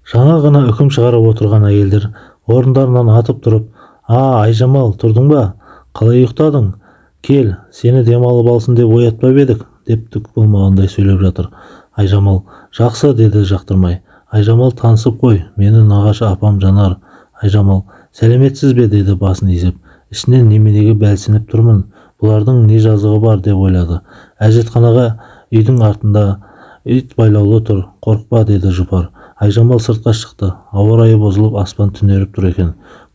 Жаңа ғана үкім шығарып отырған әйелдер орындарынан атып тұрып, Айжамал, тұрдың ба? Қалай ұйықтадың? Кел, сені демалып алсын деп оятпап едік, деп түк болмағандай сөйлеп жатыр. Айжамал, жақсы, деді жақтырмай. Айжамал, танысып қой, мені нағашы апам Жанар. Айжамал, сәлеметсіз бе, деді басын изеп. Ішінен неменеге бәлсініп тұрмын, бұлардың не жазығы бар деп ойлады. Әжетханаға үйдің артында ит байлаулы тұр, қорықпа, деді жұпар. Айжамал сыртқа шықты. Ауа райы бұзылып, аспан түнеріп тұр екен.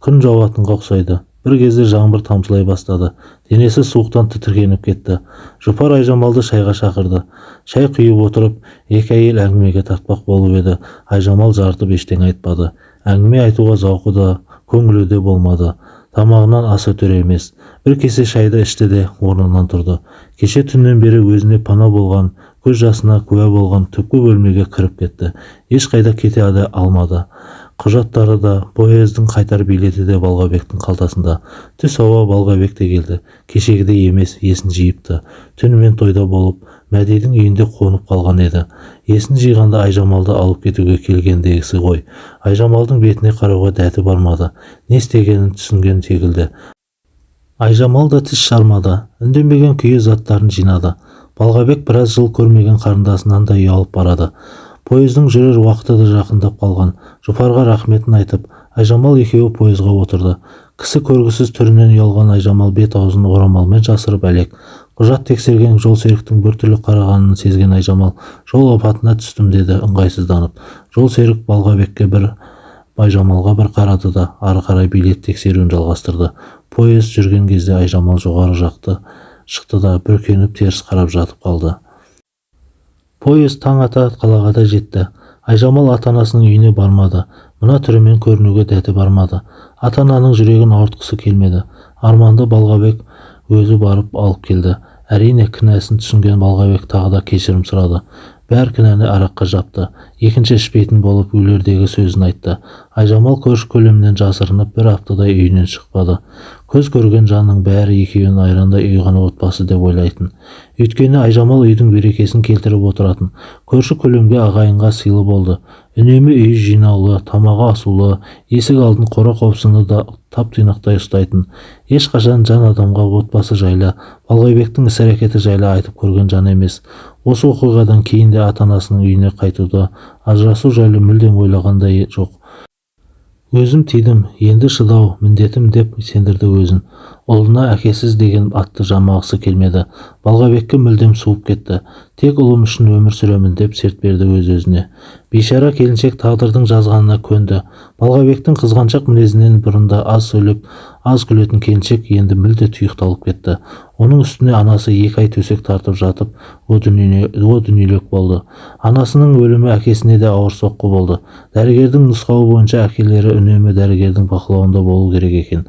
Күн жауатынға ұқсайды. Бір кезде жаңбыр тамшылай бастады. Денесі суықтан тітіркеніп кетті. Жұпар Айжамалды шайға шақырды. Шай құйып отырып, екі әйел әңгімеге тартпақ болып еді. Айжамал жартып ештеңе айтпады. Әңгіме айтуға зауқы да, көңілі де болмады. Тамағынан асы өтер емес. Бір кесе шайды ішті де орнынан тұрды. Кеше түннен бері өзіне пана болған, көз жасына куә болған түпкі бөлмеге кіріп кетті. Ешқайда кете алмады. Құжаттары да, поездың қайтар билеті де Балғабектің қалтасында. Түс ауа Балғабек те келді. Кешегідей емес, есін жиыпты. Түнімен тойда болып, Мәдидің үйінде қонып қалған еді. Есін жиғанда Айжамалды алып кетуге келгендегісі ғой. Айжамалдың бетіне қарауға дәті бармады. Не істегенін түсінген секілді. Айжамал да тіс жармады. Үндемеген күйі заттарын жинады. Балғабек біраз жыл көрмеген қарындасынан да ұялып барады. Поездың жүрер уақыты да жақындап қалған. Жұпарға рахметін айтып, Айжамал екеуі поезға отырды. Кісі көргісіз түрінен ұялған Айжамал бет-аузын орамалмен жасырып әлек. Құжат тексерген жолсеріктің біртүрлі қарағанын сезген Айжамал, жол апатына түстім, деді ыңғайсызданып. Жолсерік Айжамалға бір қарады да, ары қарай билет тексеруін жалғастырды. Поезд жүрген кезде Айжамал жоғары жақты шықты да бүркеніп теріс қарап жатып қалды. Поезд таң ата қалаға да жетті. Айжамал ата-анасының үйіне бармады. Мына түрімен көрінуге дәті бармады. Ата-ананың жүрегін ауыртқысы келмеді. Арманды Балғабек өзі барып алып келді. Әрине, кінәсін түсінген Балғабек тағы да кешірім сұрады. Бәр кінәні араққа жапты. Екінші ішпейтін болып өлердегі сөзін айтты. Айжамал көрші көлемнен жасырынып бір аптадай үйінен шықпады. Көз көрген жанның бәрі екеуін айрандай ұйыған отбасы деп ойлайтын. Өйткені Айжамал үйдің берекесін келтіріп отыратын. Көрші көлемге ағайынға сыйлы болды. Үнемі үй жинаулы, тамағы асулы, есік алдын қора-қопсыны да тап-тұйнақтай ұстайтын. Ешқашан жан адамға отбасы жайлы, Балғабектің іс-әрекеті жайлы айтып көрген жан емес. Осы оқиғадан кейін де ата-анасының үйіне қайтуды, ажырасу жайлы мүлдем ойлағандай жоқ. Өзім тидім, енді шыдау, міндетім деп сендірді өзін. Ұлына әкесіз деген атты жамағысы келмеді. Балғабекке мүлдем суып кетті. Тек ұлым үшін өмір сүремін деп серт берді өз-өзіне. Бейшара келіншек тағдырдың жазғанына көнді. Балғабектің қызғаншақ мінезінен бұрында аз сөйлеп, аз күлетін келіншек енді мүлде тұйықталып кетті. Оның үстіне анасы 2 ай төсек тартып жатып, о дүниелік болды. Анасының өлімі әкесіне де ауыр соққы болды. Дәрігердің нұсқауы бойынша әкелері үнемі дәрігердің бақылауында болу керек екен.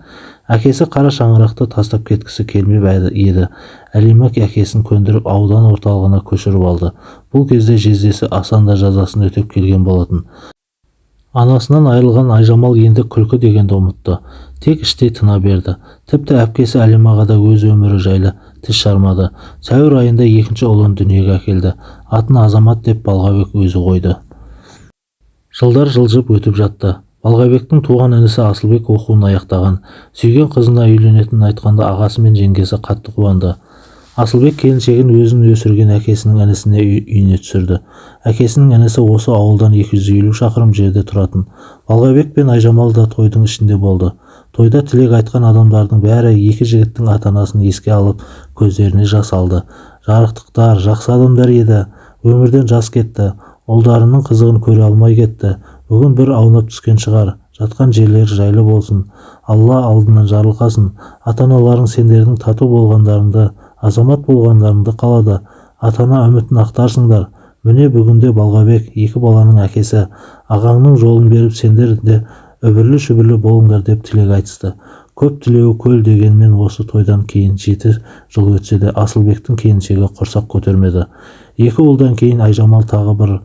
Әкесі қара шаңырақты тастап кеткісі келмеп еді. Әлима әкесін көндіріп аудан орталығына көшіріп алды. Бұл кезде жездесі Асан да жазасын өтеп келген болатын. Анасынан айырылған Айжамал енді күлкі дегенді ұмытты. Тек іштей тына берді. Тіпті әпкесі Әлимаға да өз өмірі жайлы тіс жармады. Сәуір айында 2-ші ұлын дүниеге әкелді. Атын Азамат деп Балғабек өзі қойды. Жылдар жылжып өтіп жатты. Балғабектің туған інісі Асылбек оқуын аяқтаған. Сүйген қызына үйленетінін айтқанда ағасы мен жеңгесі қатты қуанды. Асылбек келіншегін өзін өсірген әкесінің інісіне үйіне түсірді. Әкесінің інісі осы ауылдан 250 шақырым жерде тұратын. Балғабек пен Айжамал да тойдың ішінде болды. Тойда тілек айтқан адамдардың бәрі екі жігіттің ата-анасын еске алып, көздеріне жас алды. Жарықтықтар, жақсы адамдар еді. Өмірден жас кетті. Ұлдарының қызығын көре алмай кетті. Бүгін бір аунап түскен шығар. Жатқан жерлер жайлы болсын. Алла алдынан жарылқасын. Ата-аналарың сендердің тату болғандарыңды, азамат болғандарыңды қалады. Ата-ана үмітін ақтарсыңдар. Міне бүгінде Балғабек 2 баланың әкесі, ағаңның жолын беріп сендер де үбірлі-шүбірлі болыңдар деп тілек айтысты. Көп тілеуі көл дегенмен осы тойдан кейін 7 жыл өтсе де Асылбектің келіншегі құрсақ көтермеді. 2 ұлдан кейін Айжамал тағы бір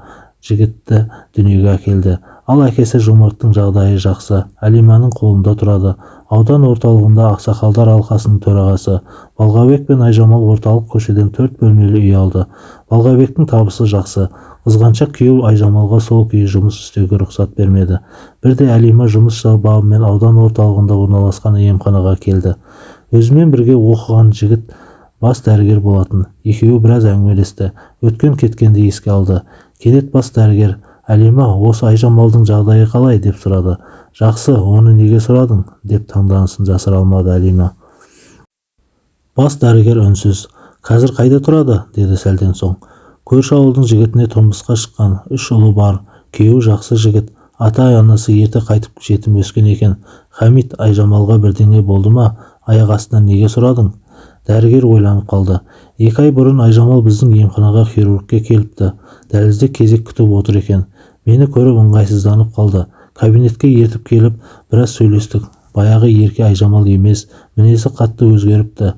жігітті дүниеге әкелді. Ал әкесі Жомарттың жағдайы жақсы. Әлиманың қолында тұрады. Аудан орталығында ақсақалдар алқасының төрағасы. Балғабек пен Айжамал орталық көшеден 4 бөлмелі үй алды. Балғабектің табысы жақсы. Қызғаншақ күйеу Айжамалға сол күйі жұмыс істеуге рұқсат бермеді. Бірде Әлима жұмыс бабымен аудан орталығында орналасқан емханаға келді. Өзімен бірге оқыған жігіт бас дәрігер болатын. Екеуі біраз әңгімелесті, өткен кеткенді еске алды. Кенет бас дәрігер: «Әлима, осы Айжамалдың жағдайы қалай?» деп сұрады. «Жақсы, оны неге сұрадың?» деп таңданысын жасыра алмады Әлима. Бас дәрігер үнсіз: «Қазір қайда тұрады?» деді сәлден соң. «Көрші ауылдың жігітіне тұрмысқа шыққан, 3 ұлы бар, күйеуі жақсы жігіт, ата-анасы ерте қайтып жетім өскен екен. Хамит, Айжамалға бірдеңе болды ма? Аяқ астынан неге сұрадың?» Дәрігер ойланып қалды. 2 ай бұрын Айжамал біздің емханаға хирургке келіпті. Дәлізде кезек күтіп отыр екен. Мені көріп ыңғайсызданып қалды. Кабинетке ертіп келіп, біраз сөйлестік. Баяғы ерке Айжамал емес, мінезі қатты өзгеріпті.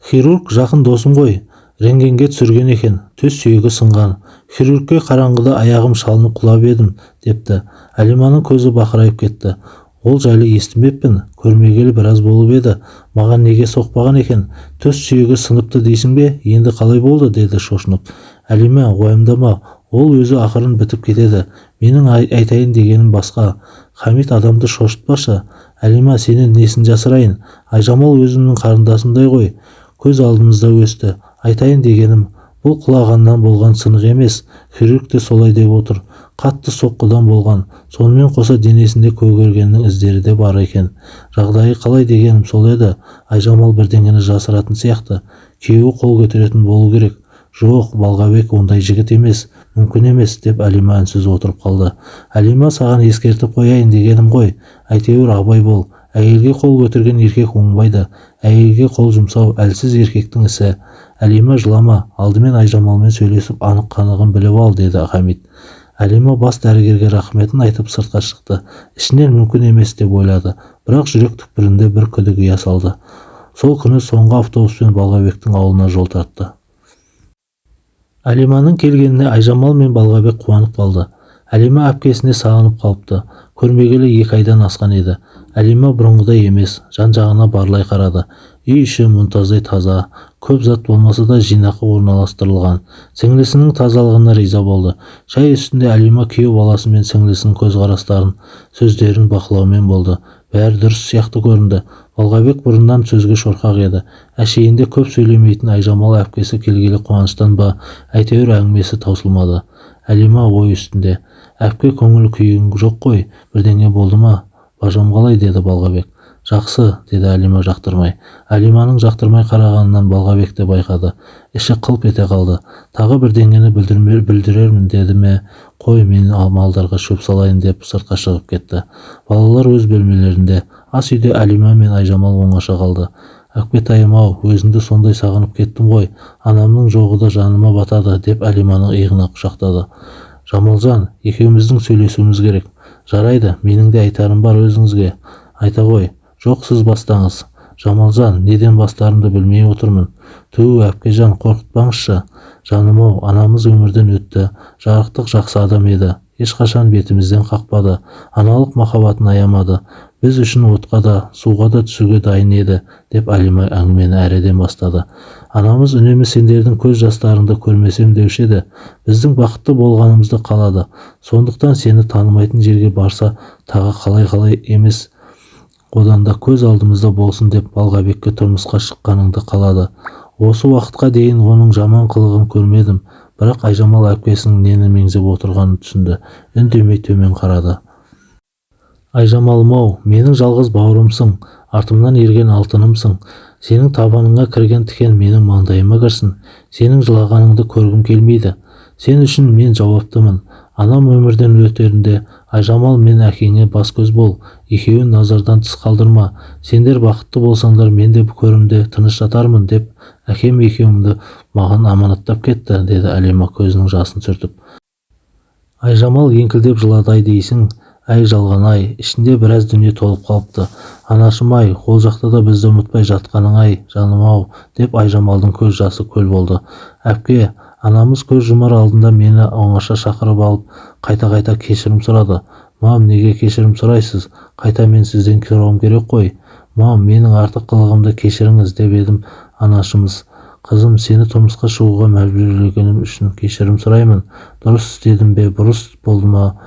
Хирург жақын досым ғой. Рентгенге түсірген екен, төс сүйегі сынған. Хирургке қараңғыда аяғым шалынып құлап едім», депті. Әлиманың көзі бақырайып кетті. «Ол жайлы естімеппін, көрмегелі біраз болып еді. Маған неге соқпаған екен? Төс сүйегі сыныпты дейсің бе? Енді қалай болды?» деді шошынып. «Әлима, уайымдама, ол өзі ақырын бітіп кетеді. Менің айтайын дегенім басқа. Хамит адамды шошытпашы. Әлима, сенен несін жасырайын? Айжамал өзімнің қарындасымдай ғой. Көз алдымызда өсті. Айтайын дегенім, бұл құлағаннан болған сынық емес. Хирург те солай деп отыр. Қатты соққыдан болған. Сонымен қоса денесінде көгергеннің іздері де бар екен. Жағдайы қалай дегенім сол еді. Айжамал бірдеңені жасыратын сияқты. Күйеуі қол көтеретін болу керек». «Жоқ, Балғабек ондай жігіт емес, мүмкін емес», деп Әлима үнсіз отырып қалды. «Әлима, саған ескертіп қояйын дегенім ғой. Әйтеуір абай бол. Әйелге қол көтерген еркек оңбайды. Әйелге қол жұмсау әлсіз еркектің ісі». «Әлима, жылама, алдымен Айжамалмен сөйлесіп анық-қанығын біліп ал», деді Хамит. Әлима бас дәрігерге рахметін айтып сыртқа шықты. Ішінен мүмкін емес деп ойлады, бірақ жүрек түкпірінде бір күдік ұя салды. Сол күні соңғы автобуспен Балғабектің ауылына жол тартты. Әлиманың келгеніне Айжамал мен Балғабек қуанып қалды. Әлима әпкесіне сағынып қалыпты. Көрмегелі 2 айдан асқан еді. Әлима бұрынғыдай емес, жан-жағына барлай қарады. Үй іші мұнтаздай таза, көп зат болмаса да жинақы орналастырылған. Сіңлісінің тазалығына риза болды. Шай үстінде Әлима күйеу баласы мен сіңлісінің көзқарастарын, сөздерін бақылаумен болды. Бәрі дұрыс сияқты көрінді. Балғабек бұрыннан сөзге шорқақ еді. Әшейінде көп сөйлемейтін Айжамал әпкесі келгелі қуаныштан ба, әйтеуір әңгімесі таусылмады. Әлима ой үстінде. «Әпке, көңіл күйің жоқ қой, бірдеңе болды ма? Бажам қалай?» деді Балғабек. «Жақсы», деді Әлима жақтырмай. Әлиманың жақтырмай қарағанынан Балғабек те байқады. Іші қылп ете қалды. Тағы бірдеңені білдірермін деді ме? «Қой, мен малдарға шөп салайын» деп сыртқа шығып кетті. Балалар өз бөлмелерінде. Ас үйде Әлима мен Айжамал оңаша қалды. «Әкпетайым-ау, өзіңді сондай сағынып кеттім ғой. Анамның жоғы да жаныма батады», деп Әлиманың иығына құшақтады. «Жамалжан, екеуміздің сөйлесуіміз керек». «Жарайды, менің де айтарым бар өзіңізге». «Айта ғой». «Жоқ, сіз бастаңыз». «Жамалжан, неден бастарымды білмей отырмын». «Ту, әпкежан, қорқытпаңызшы». «Жаным-ау, анамыз өмірден өтті. Жарықтық жақсы адам еді. Ешқашан бетімізден қақпады. Аналық махаббатын аямады. Біз үшін отқа да, суға да түсуге дайын еді», деп Әлима әңгімені әреден бастады. «Анамыз үнемі сендердің көз жастарыңды көрмесем деуші еді. Біздің бақытты болғанымызды қалады. Сондықтан сені танымайтын жерге барса тағы қалай емес, одан да көз алдымызда болсын деп Балғабекке тұрмысқа шыққаныңды қалады. Осы уақытқа дейін оның жаман қылығын көрмедім, бірақ Айжамал әпкесінің нені меңзеп отырғанын түсінді. Үндемей төмен қарады. «Айжамалым-ау, менің жалғыз бауырымсың, артымнан ерген алтынымсың. Сенің табаныңа кірген тікен менің маңдайыма кірсін. Сенің жылағаныңды көргім келмейді. Сен үшін мен жауаптымын. Анам өмірден өтерінде Айжамал мен әкеңе бас-көз бол. Екеуін назардан тыс қалдырма. Сендер бақытты болсаңдар мен де көрімде тыныш жатармын», деп әкем екеуімді маған аманаттап кетті, деді Әлима көзінің жасын сүртіп. Айжамал еңкілдеп жылады. «Ай дейсің, әй жалған-ай, ішінде біраз дүние толып қалыпты. Анашым-ай, ол жақта да бізді ұмытпай жатқаның-ай, жаным-ау», деп Айжамалдың көз жасы көл болды. «Әпке, анамыз көз жұмар алдында мені оңаша шақырып алып, қайта-қайта кешірім сұрады». «Мам, неге кешірім сұрайсыз? Қайта мен сізден сұрауым керек қой». «Мам, менің артық қылығымды кешіріңіз», деп едім. Анашымыз: Қызым, сені тұрмысқа шығуға мәжбүрлегенім үшін кешірім сұраймын. Дұрыс істедім бе, бұрыс болды ма?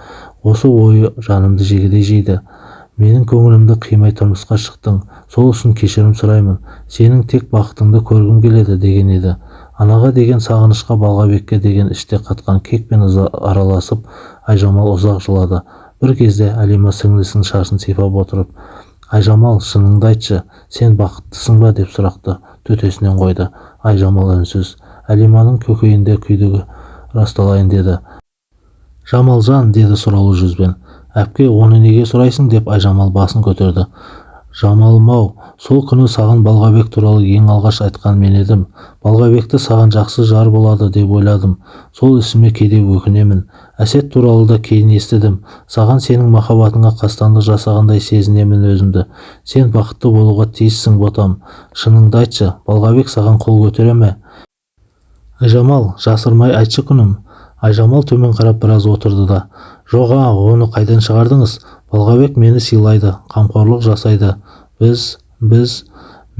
Осы ой жанымды жегідей жейді. Менің көңілімді қимай тұрмысқа шықтың. Сол үшін кешірім сұраймын. Сенің тек бақытыңды көргім келеді деген еді. Анаға деген сағынышқа, Балғабекке деген іште қатқан кекпен араласып, Айжамал ұзақ жылады. Bir кезде Әлима сіңлісінің шашын сипап отырып, Айжамал, шыныңды айтшы, сен бақыттысың ба деп сұрақты төтесінен қойды. Айжамал үнсіз. Әлиманың көкейінде күйдігі расталайын деді. Жамалжан, деді сұраулы жүзбен. Әпке, оны неге сұрайсың деп Айжамал басын көтерді. Жамалым-ау, сол күні саған Балғабек туралы ең алғаш айтқан мен едім. Балғабекті саған жақсы жар болады деп ойладым. Сол ісіме кейде өкінемін. Әсет туралы да кейін естідім. Саған сенің махаббатыңа қастандық жасағандай сезінемін өзімді. Сен бақытты болуға тиіссің, ботам. Шыныңды айтшы, Балғабек саған қол көтере ме? Айжамал, жасырмай айтшы күнім. Айжамал төмен қарап біраз отырды да, жоға, оны қайдан шығардыңыз? Балғабек мені сыйлайды, қамқорлық жасайды.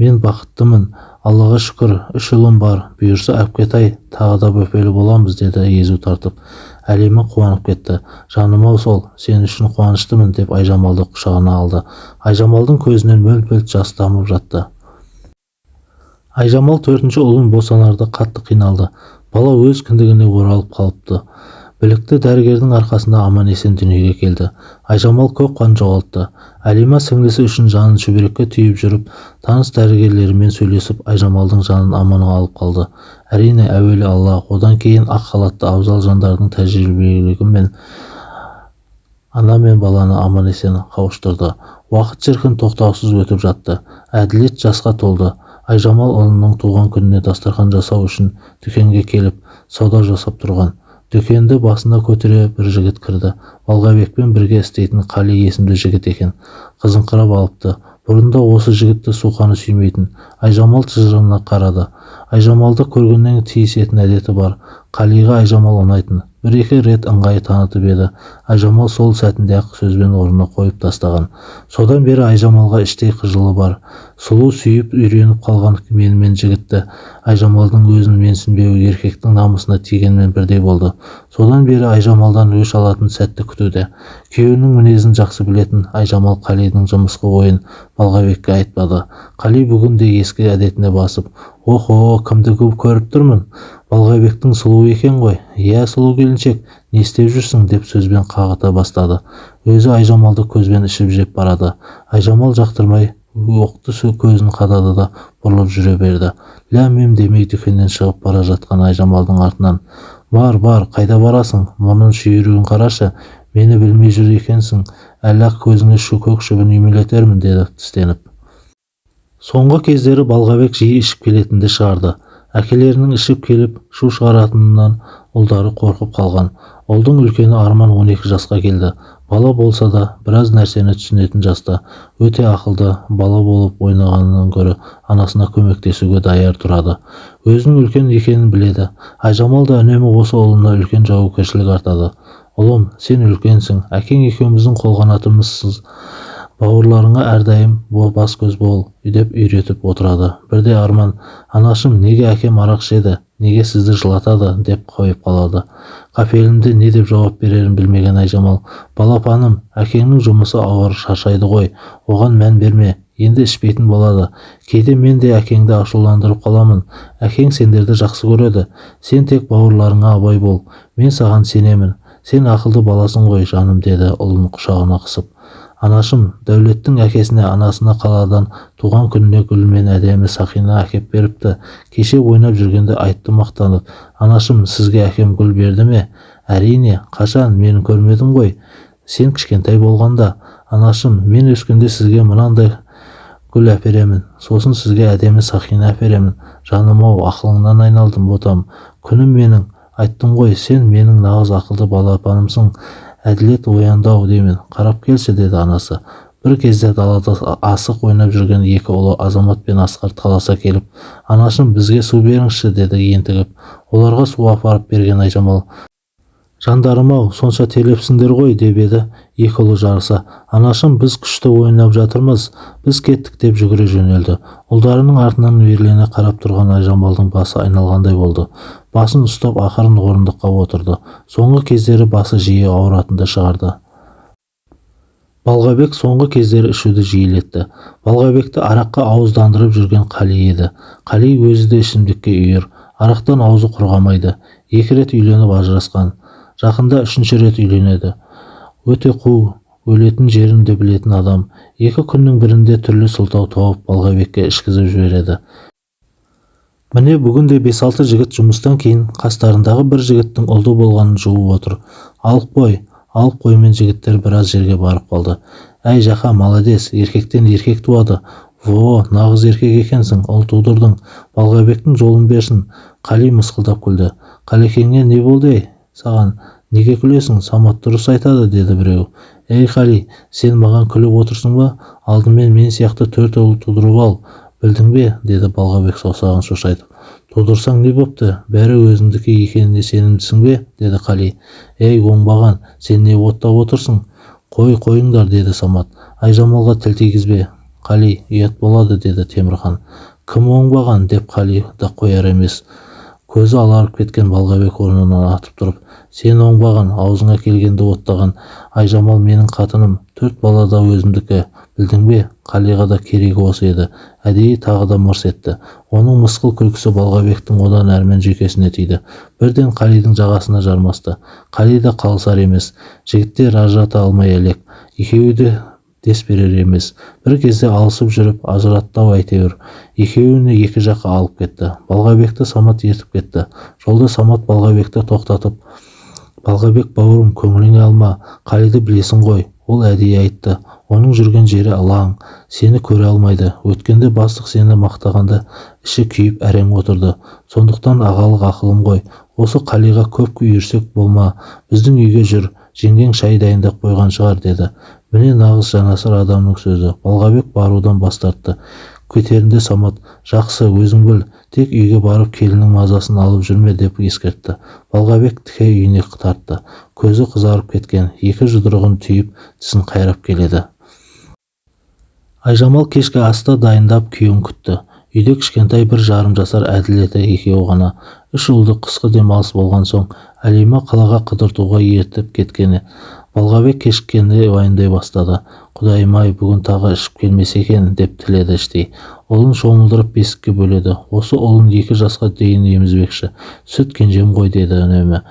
Мен бақыттымын. Аллаға шүкір, 3 ұлым бар. Бұйырса әпкетай, тағы да бөпелі боламыз, деді езу тартып. Әлима қуанып кетті. Жаным-ау сол, сен үшін қуаныштымын деп Айжамалды құшағына алды. Айжамалдың көзінен мөлт-мөлт жас тамып жатты. Айжамал 4-ші ұлын босанарда қатты қиналды. Бала өз кіндігіне оралып қалыпты. Білікті дәрігердің арқасында аман-есен дүниеге келді. Айжамал көп қан жоғалтты. Әлима сіңлісі үшін жанын шүберекке түйіп жүріп, таныс дәрігерлерімен сөйлесіп, Айжамалдың жанын аманға алып қалды. Әрине, әуелі Алла, одан кейін ақ халатты абзал жандардың тәжірибелігімен ана мен баланы аман-есен қауыштырды. Уақыт шіркін тоқтаусыз өтіп жатты. Әділет жасқа толды. Айжамал ұлының туған күніне дастархан жасау үшін дүкенге келіп, сауда жасап тұрған. Дүкенді басына көтере бір жігіт кірді. Балғабекпен бірге істейтін Қали есімді жігіт екен. Қызыңқырап алыпты. Бұрында осы жігітті суқаны сүймейтін. Айжамал тыжырына қарады. Айжамалды көргеннен тиісетін әдеті бар. Қалиға Айжамал ұнайтын. 1-2 рет ыңғайы танытып еді. Айжамал сол сәтінде ақ сөзбен орнына қойып тастаған. Содан бері Айжамалға іштей қыжылы бар. Сұлу сүйіп үйреніп қалған менімен жігітті. Айжамалдың өзін менсінбеуі еркектің намысына тигенмен бірдей болды. Содан бері Айжамалдан өш алатын сәтті күтуде. Күйеуінің мінезін жақсы білетін Айжамал Қалидің жымысқы ойын Балғабекке айтпады. Қали бүгін де ескі әдетіне басып, «Охо, кімді көріп тұрмын? Балғабектің сұлу екен ғой. Иә, сұлу келіншек, не істеп жүрсің?» деп сөзбен қағыта бастады. Өзі Айжамалды көзбен ішіп жеп барады. Айжамал жақтырмай оқты көзін қадады да бұрылып жүре берді. Ләм-мим демей дүкеннен шығып бара жатқан Айжамалдың артынан, бар, қайда барасың? Мұның шүйірігін қарашы, мені білмей жүр екенсің. Әлі-ақ көзіңе көк шөбін үймелетермін, деді тістеніп. Соңғы кездері Балғабек жиі ішіп келетінді шығарды. Әкелерінің ішіп келіп шу шығаратынынан ұлдары қорқып қалған. Ұлдың үлкені Арман 12 жасқа келді. Бала болса да біраз нәрсені түсінетін жаста. Өте ақылды, бала болып ойнағанынан гөрі анасына көмектесуге даяр тұрады. Өзінің үлкен екенін біледі. Айжамал да үнемі осы ұлына үлкен жауапкершілік артады. Ұлым, сен үлкенсің, әкең екеуміздің қолғанатымызсыз. Бауырларыңа әрдайым бас көз бол, деп үйретіп отырады. Бірде Арман, анашым, неге әкем арақ ішеді, неге сізді жылатады, деп қойып қалады. Қапелімде не деп жауап берерін білмеген Айжамал, балапаным, әкеңнің жұмысы ауыр, шаршайды ғой, оған мән берме, енді ішпейтін болады. Кейде мен де әкеңді ашуландырып қаламын. Әкең сендерді жақсы көреді. Сен тек бауырларыңа абай бол. Мен саған сенемін. Сен ақылды баласың ғой, жаным, деді ұлын құшағына қысып. Анашым, Дәулеттің әкесіне анасына қаладан туған күніне гүл мен әдемі сақина әкеп беріпті. Кеше ойнап жүргенде айтты мақтанып, анашым, сізге әкем гүл берді ме? Әрине, қашан, мені көрмедің ғой. Сен кішкентай болғанда. Анашым, мен өскенде сізге мынандай гүл әперемін, сосын сізге әдемі сақина әперемін. Жаным-ау, ақылыңнан айналдым, ботам. Күнім менің, айттың ғой, сен менің нағыз ақылды балапанымсың. Әділет ояндау деймін, қарап келші, деді анасы. Бір кезде далада асық ойнап жүрген екі ұлы Азамат пен Асқар таласа келіп, анашым, бізге су беріңізші, деді ентігіп. Оларға су апарып берген Айжамал, Жандарым-ау, сонша телепсіңдер ғой, деп еді екі ұлы жарыса. Анашым, біз күшті ойнап жатырмыз, біз кеттік, деп жүгіре жөнелді. Ұлдарының артынан үйірлене қарап тұрған Айжамалдың басы айналғандай болды. Басын ұстап ақырын орындыққа отырды. Соңғы кездері басы жиі ауыратынды шығарды. Балғабек соңғы кездері ішуді жиілетті. Балғабекті араққа ауыздандырып жүрген Қали еді. Қали өзі де ішімдікке үйір, арақтан аузы құрғамайды. 2 рет үйленіп ажырасқан. Жақында 3-ші рет үйленеді. Өте қу, өлетін жерін де білетін адам. 2 күннің бірінде түрлі сылтау тауып Балғабекке ішкізіп жібереді. Міне бүгін де 5-6 жігіт жұмыстан кейін қастарындағы бір жігіттің ұлды болғанын жуып отыр. Алып қоймен жігіттер біраз жерге барып қалды. Әй Жақа, молодец, еркектен еркек туады. Нағыз еркек екенсің, ұл тудырдың. Балғабектің жолын берсін. Қали мысқылдап күлді. Қалекеңе не болды саған? Неге күлесің? Самат дұрыс айтады, деді біреу. Ей Қали, сен маған күліп отырсың ба? Алдымен мен сияқты 4 ұл тудырып ал, білдің бе? Деді Балғабек саусағын шошайтып. Тудырсаң не бопты? Бәрі өзіңдікі екеніне сенімдісің бе? Деді Қали. Ей оңбаған, сен не оттап отырсың? Қойыңдар, деді Самат. Айжамалға тіл тигізбе. Қали, ұят болады, деді Темірхан. Кім оңбаған, деп Қали да қояр емес. Көзі аларып кеткен Балғабек орнынан атып тұрып, сен оңбаған, аузыңа келгенді оттаған. Айжамал менің қатыным, 4 бала да өзімдікі, білдің бе? Қалиға да керегі осы еді. Әдейі тағы да мырс етті. Оның мысқыл күлкісі Балғабектің одан әрмен жүйкесіне тиді. Бірден Қалидің жағасына жармасты. Қали да қалысар емес. Жігіттер ажырата алмай әлек. Екеуі де дес берер емес. Бір кезде алысып жүріп, ажыраттау әйтеуір. Екеуіне 2 жаққа алып кетті. Балғабекті Самат ертіп кетті. Жолда Самат Балғабекті тоқтатып, Балғабек бауырым, көңіліңе алма, Қалиды білесің ғой, ол әдейі айтты. Оның жүрген жері алаң, сені көре алмайды. Өткенде бастық сені мақтағанда іші күйіп әрең отырды. Сондықтан ағалық ақылым ғой, осы Қалиға көп үйірсек болма, біздің үйге жүр, жеңгең шай дайындап қойған шығар, деді. Міне нағыз жанасыр адамның сөзі. Балғабек барудан бас тартты. Көтерінде Самат, жақсы, өзің біл, тек үйге барып келіннің мазасын алып жүрме, деп ескертті. Балғабек тіке үйіне тартты. Көзі қызарып кеткен, 2 жұдырығын түйіп, тісін қайрап келеді. Айжамал кешкі асты дайындап күйеуін күтті. Үйде кішкентай 1 жарым жасар Әділеті екеуі ғана. 3 ұлды қысқы демалыс болған соң Әлима қалаға қыдыртуға ертіп кеткені. Балғабек кешіккенде уайымдай бастады. Құдайым-ай, бүгін тағы ішіп келмесе екен, деп тіледі іштей. Ұлын шомылдырып бесікке бөледі. Осы ұлын 2 жасқа дейін емізбекші. Сүт кенжем ғой, деді үнемі.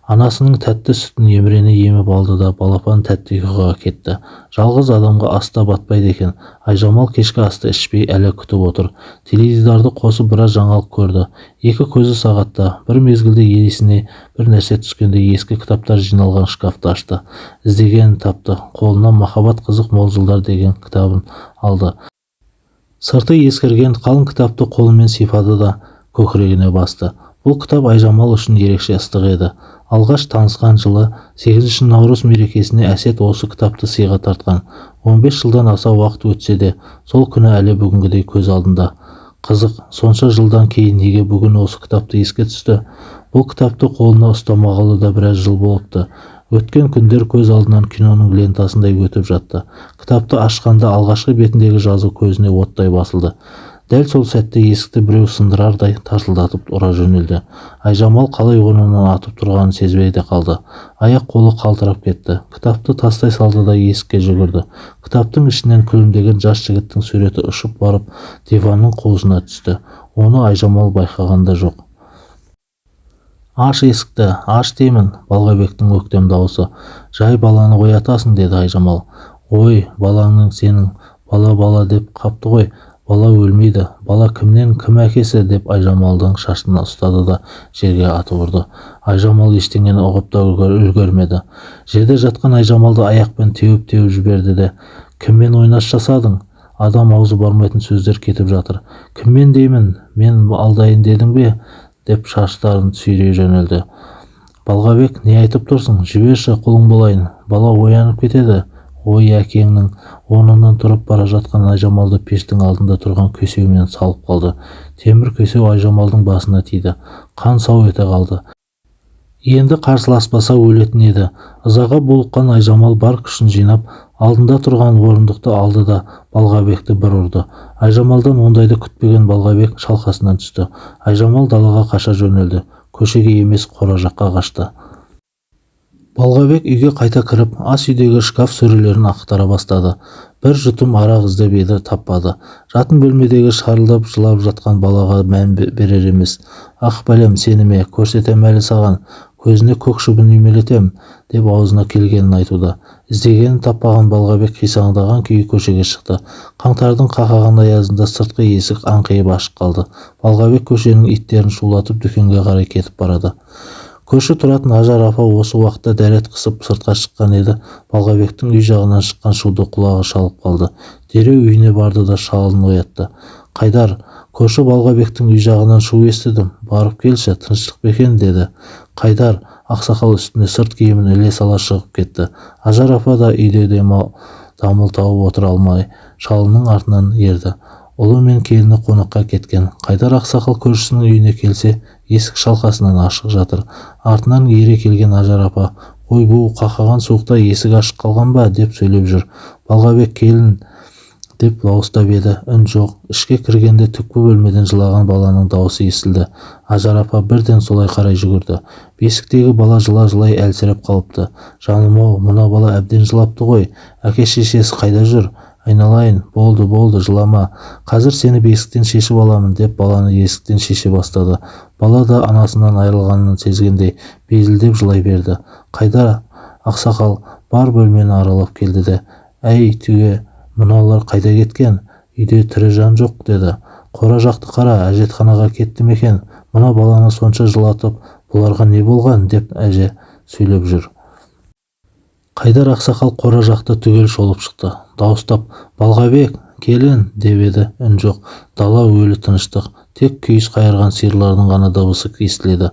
Анасының тәтті сүтін емірене еміп алды да балапан тәтті ұйқыға кетті. Жалғыз адамға аста батпайды екен. Айжамал кешкі асты ішпей әлі күтіп отыр. Теледидарды қосып біраз жаңалық көрді. 2 көзі сағатта. Бір мезгілде есіне бір нәрсе түскенде ескі кітаптар жиналған шкафты ашты. Іздегенін тапты. Қолына Махаббат қызық мол жылдар деген кітабын алды. Сырты ескірген қалың кітапты қолымен сипады да көкірегіне басты. Бұл кітап Айжамал үшін ерекше ыстық еді. Алғаш танысқан жылы 8 наурыз мерекесіне Әсет осы кітапты сыйға тартқан. 15 жылдан аса уақыт өтсе де, сол күні әлі бүгінгідей көз алдында. Қызық, сонша жылдан кейін неге бүгін осы кітапты еске түсті? Бұл кітапты қолына ұстамағалы да біраз жыл болыпты. Өткен күндер көз алдынан киноның лентасындай өтіп жатты. Кітапты ашқанда алғашқы бетіндегі жазу көзіне оттай басылды. Дәл сол сәтте есікті біреу сындырардай тарсылдатып ұра жөнелді. Айжамал қалай орнынан атып тұрғанын сезбей де қалды. Аяқ қолы қалтырап кетті. Кітапты тастай салды да есікке жүгірді. Кітаптың ішінен күлімдеген жас жігіттің суреті ұшып барып диванның қуысына түсті. Оны Айжамал байқаған да жоқ. Аш есікті, аш деймін, Балғабектің өктем дауысы. Жай баланы оятасың, деді Айжамал. Ой, балаңның сенің, бала деп қапты ғой. Бала өлмейді. Бала кімнен, кім әкесі, деп Айжамалдың шашына ұстады да жерге атып ұрды. Айжамал ештеңені ұғып та үлгермеді. Жерде жатқан Айжамалды аяқпен теуіп жіберді де, кіммен ойнас жасадың? Адам аузы бармайтын сөздер кетіп жатыр. Кіммен деймін? Мен алдайын дедің бе? Деп шаштарын сүйрей жөнелді. Балғабек, не айтып тұрсың? Жіберші, құлың болайын. Бала оянып кетеді. Ой, әкеңнің. Орнынан тұрып бара жатқан Айжамалды пештің алдында тұрған көсеумен салып қалды. Темір көсеу Айжамалдың басына тиді. Қан сау ете қалды. Енді қарсыласпаса өлетін еді. Ызаға булыққан Айжамал бар күшін жинап, алдында тұрған орындықты алды да Балғабекті бір ұрды. Айжамалдан ондайды күтпеген Балғабек шалқасынан түсті. Айжамал далаға қаша жөнелді. Көшеге емес, қора жаққа қашты. Балғабек үйге қайта кіріп, ас үйдегі шкаф сөрелерін ақтара бастады. Бір жұтым арақ іздеп еді, таппады. Жатын бөлмедегі шарылдап жылап жатқан балаға мән берер емес. Ах бәлем, сені ме, көрсетем әлі саған, көзіне көк шыбын үймелетем, деп аузына келгенін айтуда. Іздегенін таппаған Балғабек қисаңдаған күйі көшеге шықты. Қаңтардың қақаған аязында сыртқы есік аңқиып ашық қалды. Балғабек көшенің иттерін шулатып дүкенге қарай кетіп барады. Көрші тұратын Ажар апа осы уақытта дәрет қысып сыртқа шыққан еді. Балғабектің үй жағынан шыққан шуды құлағы шалып қалды. Дереу үйіне барды да шалын оятты. Қайдар, көрші Балғабектің үй жағынан шу естідім. Барып келші, тыныштық па екен, деді. Қайдар ақсақал үстіне сырт киімін іле сала шығып кетті. Ажар апа да үйде дамыл тауып отыра алмай шалының артынан ерді. Ұлы мен келіні қонаққа кеткен. Қайдар ақсақал көршісінің үйіне келсе, есік шалқасынан ашық жатыр. Артынан ере келген Ажар апа, "Ой, бұл қақаған суықта есік ашық қалған ба?" деп сөйлеп жүр. Балғабек, келін, деп дауыстап еді, үн жоқ. Ішке кіргенде түкпі бөлмеден жылаған баланың дауысы естілді. Ажар апа бірден солай қарай жүгірді. Бесіктегі бала жылай әлсіреп қалыпты. Жаным-ау, мына бала әбден жылапты ғой. Әке-шешесі қайда жүр? Айналайын, болды, жылама. Қазір сені бесіктен шешіп аламын, деп баланы есіктен шеше бастады. Бала да анасынан айырылғанын сезгендей безілдеп жылай берді. Қайдар ақсақал бар бөлмені аралап келді де, "Әй, түге, мынаулар қайда кеткен? Үйде тірі жан жоқ", деді. "Қора жақты қара, әжетханаға кетті ме екен? Мына баланы сонша жылатып, бұларға не болған?" деп әже сөйлеп жүр. Қайдар ақсақал қора жақты түгел шолып шықты. Дауыстап, "Балғабек, келін", деп еді, үн жоқ. Дала өлі тыныштық. Тек күйіс қайырған сиырлардың ғана дыбысы естіледі.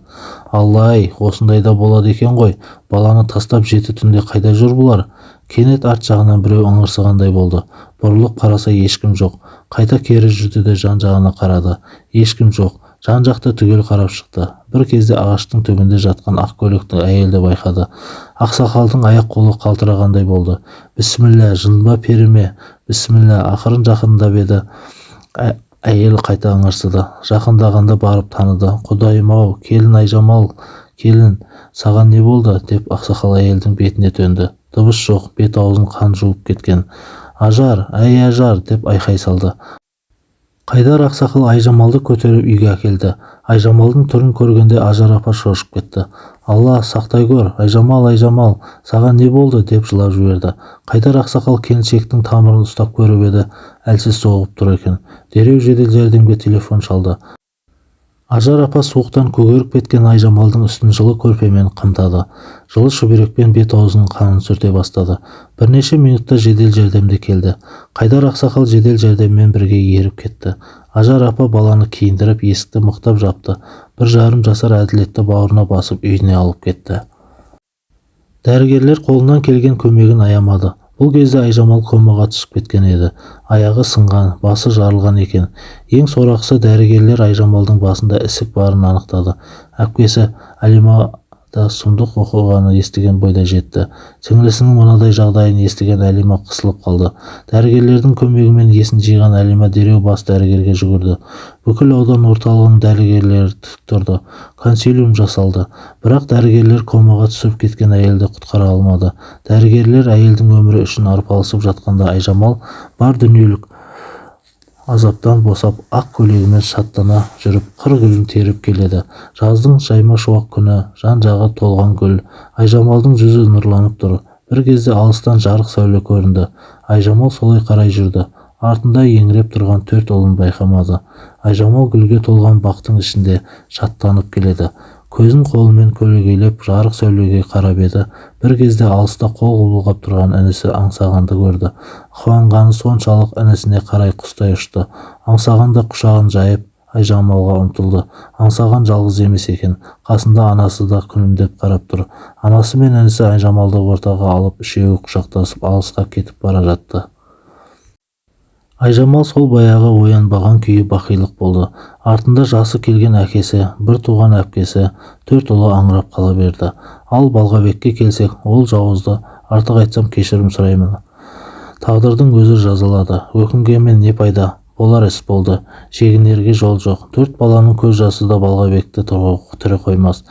Алла-ай, осындайда болады екен ғой. Баланы тастап жеті түнде қайда жүр бұлар? Кенет арт жағынан біреу ыңырсығандай болды. Бұрылып қараса ешкім жоқ. Қайта кері жүрді де жан-жағына қарады. Ешкім жоқ. Жан-жақта түгел қарап шықты. Бір кезде ағаштың түбінде жатқан ақ көйлекті әйелді байқады. Ақсақалдың аяқ-қолы қалтырағандай болды. "Бісміллә, жын ба, пері ме? Бісміллә", ақырын жақындап еді. Әйел қайта ыңырсыды. Жақындағанда барып таныды. "Құдайым-ау, келін Айжамал, келін, саған не болды?" деп ақсақал әйелдің бетіне төнді. Дыбыс жоқ, бет-аузын қан жуып кеткен. "Ажар, әй Ажар", деп айқай салды. Қайдар ақсақал Айжамалды көтеріп үйге әкелді. Айжамалдың түрін көргенде Ажар апа шошып кетті. "Алла сақтай көр, Айжамал, саған не болды?" деп жылап жіберді. Қайдар ақсақал келіншектің тамырын ұстап көріп еді, әлсіз соғып тұр екен. Дереу жедел жәрдемге телефон шалды. Ажар апа суықтан көгеріп кеткен Айжамалдың үстін жылы көрпемен қымтады. Жылы шүберекпен бет-аузының қанын сүрте бастады. Бірнеше минутта жедел жәрдемде келді. Қайдар ақсақал жедел жәрдеммен бірге еріп кетті. Ажар апа баланы киіндіріп, есікті мықтап жапты. 1,5 жасар Әділетті бауырына басып үйіне алып кетті. Дәрігерлер қолынан келген көмегін аямады. Бұл кезде Айжамал комаға түсіп кеткен еді. Аяғы сынған, басы жарылған екен. Ең сорақысы, дәрігерлер Айжамалдың басында ісік барын анықтады. Әпкесі Әлима да сұмдық оқиғаны естіген бойда жетті. Сіңлісінің мынадай жағдайын естіген Әлима қысылып қалды. Дәрігерлердің көмегімен есін жиған Әлима дереу бас дәрігерге жүгірді. Бүкіл аудан орталығының дәрігерлері тік тұрды. Консилиум жасалды. Бірақ дәрігерлер комаға түсіп кеткен әйелді құтқара алмады. Дәрігерлер әйелдің өмірі үшін арпалысып жатқанда Айжамал бар дүниелік азаптан босап, ақ көйлегімен шаттана жүріп, қыр гүлін теріп келеді. Жаздың жайма шуақ күні, жан-жағы толған гүл. Айжамалдың жүзі нұрланып тұр. Bir кезде алыстан жарық сәуле көрінді. Айжамал солай қарай жүрді. Артында еңіреп тұрған 4 ұлын байқамады. Айжамал гүлге толған бақтың ішінде шаттанып келеді. Көзін қолымен көлегейлеп жарық сәулеге қарап еді. Bir кезде алыста қол бұлғап тұрған інісі аңсағанды көрді. Қуанғаны соншалық інісіне қарай құстай ұшты. Аңсағанда құшағын жайып Айжамалға ұмтылды. Аңсаған жалғыз емес екен. Қасында анасы да күлімдеп қарап тұр. Анасы мен інісі Айжамалды ортаға алып, үшеуі құшақтасып алысқа кетіп бара жатты. Айжамал сол баяғы оянбаған күйі бақилық болды. Артында жасы келген әкесі, бір туған әпкесі, 4 ұлы аңырап қала берді. Ал Балғабекке келсек, ол жауызды, артық айтсам кешірім сұраймын. Тағдырдың өзі жазалады. Өкінгенмен не пайда? Болар іс болды. Шегінерге жол жоқ. 4 баланың көз жасы да Балғабекті тірі қоймас.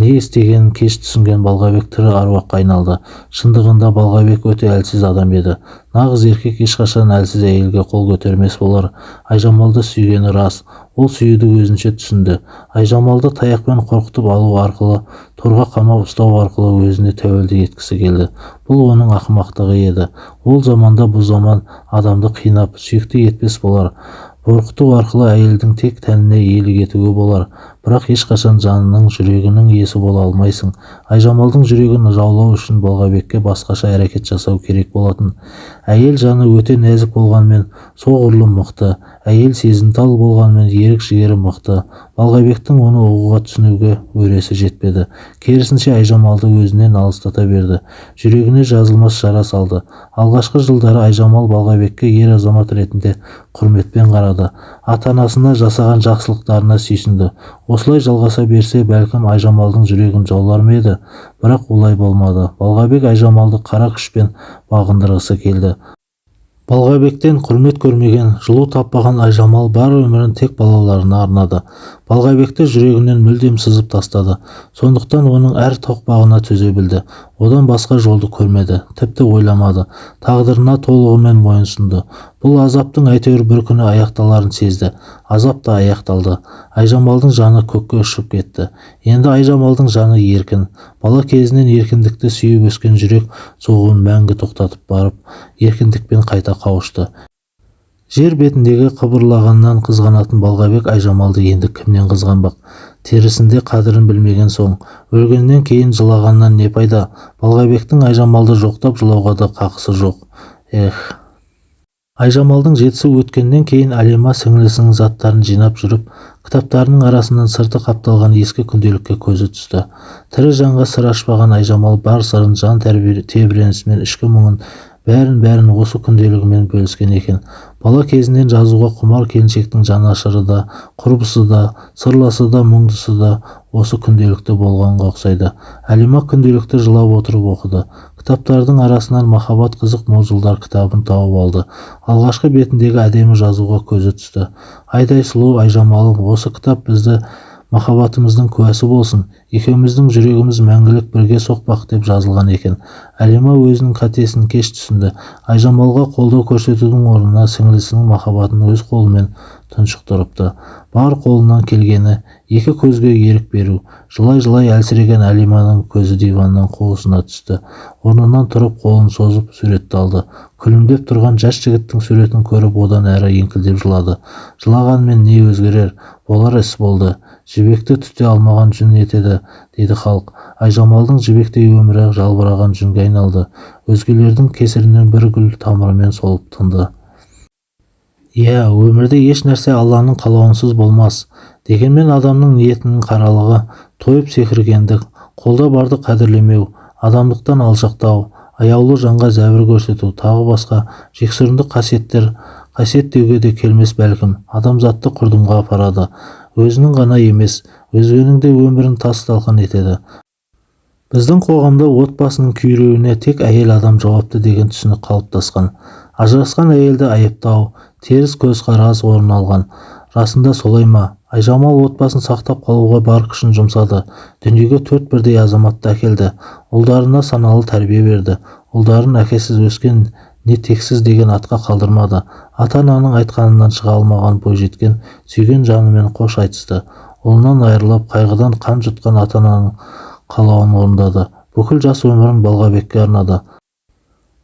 Не істегенін кеш түсінген Балғабек тірі аруаққа айналды. Шындығында Балғабек өте әлсіз адам еді. Нағыз еркек ешқашан әлсіз әйелге қол көтермес болар. Айжамалды сүйгені рас. Ол сүюді өзінше түсінді. Айжамалды таяқпен қорқытып алу арқылы, торға қамап ұстау арқылы өзіне тәуелді еткісі келді. Бұл оның ақымақтығы еді. Ол заманда бұл заман адамды қинап, сүйікті етпес болар. Қорқыту арқылы әйелдің тек тәніне иелік етуге болар, бірақ ешқашан жанының, жүрегінің иесі бола алмайсың. Айжамалдың жүрегін жаулау үшін Балғабекке басқаша әрекет жасау керек болатын. Әйел жаны өте нәзік болғанмен, соғұрлым мықты. Әйел сезімтал болғанмен, ерік жігері мықты. Балғабектің оны ұғуға, түсінуге өресі жетпеді. Керісінше Айжамалды өзінен алыстата берді. Жүрегіне жазылмас жара салды. Алғашқы жылдары Айжамал Балғабекке ер азамат ретінде құрметпен қарады. Ата-анасына жасаған жақсылықтарына сүйсінді. Осылай жалғаса берсе, бәлкім Айжамалдың жүрегін жаулар ма еді? Бірақ олай болмады. Балғабек Айжамалды қара күшпен бағындырғысы келді. Балғабектен құрмет көрмеген, жылу таппаған Айжамал бар өмірін тек балаларына арнады. Балғабекті жүрегінен мүлдем сызып тастады. Сондықтан оның әр тоқпағына төзе білді. Одан басқа жолды көрмеді, тіпті ойламады. Тағдырына толығымен мойынсұнды. Бұл азаптың әйтеуір бір күні аяқталарын сезді. Азап та аяқталды. Айжамалдың жаны көкке ұшып кетті. Енді Айжамалдың жаны еркін. Бала кезінен еркіндікті сүйіп өскен жүрек соғуын мәңгі тоқтатып барып, еркіндікпен қайта қауышты. Жер бетіндегі қыбырлағаннан қызғанатын Балғабек Айжамалды енді кімнен қызғанбақ? Терісінде қадірін білмеген соң, өлгеннен кейін жылағаннан не пайда? Балғабектің Айжамалды жоқтап жылауға да қақысы жоқ. Айжамалдың жетісі өткеннен кейін Әлима сіңлісінің заттарын жинап жүріп, кітаптарының арасынан сырты қапталған ескі күнделікке көзі түсті. Тірі жанға сыр ашпаған Айжамал бар сырын, жан тебіренісімен, ішкі мұңын, бәрін осы күнделігімен бөліскен екен. Бала кезінен жазуға құмар келіншектің жанашыры да, құрбысы да, сырласы да, мұңдысы да осы күнделікті болғанға ұқсайды. Әлима күнделікті жылап отырып оқыды. Кітаптардың арасынан махаббат қызық мол-жылдар кітабын тауып алды. Алғашқы бетіндегі әдемі жазуға көзі түсті. Айдай сұлу Айжамалым, осы кітап бізді махаббатымыздың куәсі болсын, екеуміздің жүрегіміз мәңгілік бірге соқпақ деп жазылған екен. Әлима өзінің қатесін кеш түсінді. Айжамалға қолдау көрсетудің орнына сіңлісінің махаббатын өз қолымен тұншықтырыпты. Бар қолынан келгені екі көзге ерік беру. Жылай-жылай әлсіреген Әлиманың көзі диваннан қуысына түсті. Орнынан тұрып қолын созып суретті алды. Күлімдеп тұрған жас жігіттің суретін көріп одан әрі еңкілдеп жылады. Жылағанмен не өзгерер? Болар іс болды. Жібекті түте алмаған жүн етеді, дейді халық. Айжамалдың жібектей өмірі жалбыраған жүнге айналды. Өзгелердің кесірінен бір гүл тамырымен солып тынды. Иә, өмірде еш нәрсе Алланың қалауынсыз болмас. Дегенмен адамның ниетінің қаралығы, тойып секіргендік, қолда барды қадірлемеу, адамдықтан алшақтау, аяулы жанға зәбір көрсету, тағы басқа жексұрынды қасиеттер, қасиет деуге де келмес бәлкім, адамзатты құрдымға апарады. Өзінің ғана емес, өзгенің де өмірін тас-талқан етеді. Біздің қоғамда отбасының күйреуіне тек әйел адам жауапты деген түсінік қалыптасқан. Ажырасқан әйелді айыптау, теріс көзқарас орын алған. Расында солай ма? Айжамал отбасын сақтап қалуға бар күшін жұмсады. Дүниеге 4 бірдей азаматты әкелді. Ұлдарына саналы тәрбие берді. Ұлдарын әкесіз өскен не тексіз деген атқа қалдырмады. Ата-ананың айтқанынан шыға алмаған бойжеткен сүйген жанымен қош айтысты. Ұлынан айырылып, қайғыдан қан жұтқан ата-ананың қалауын орындады. Бүкіл жас өмірін Балғабекке арнады.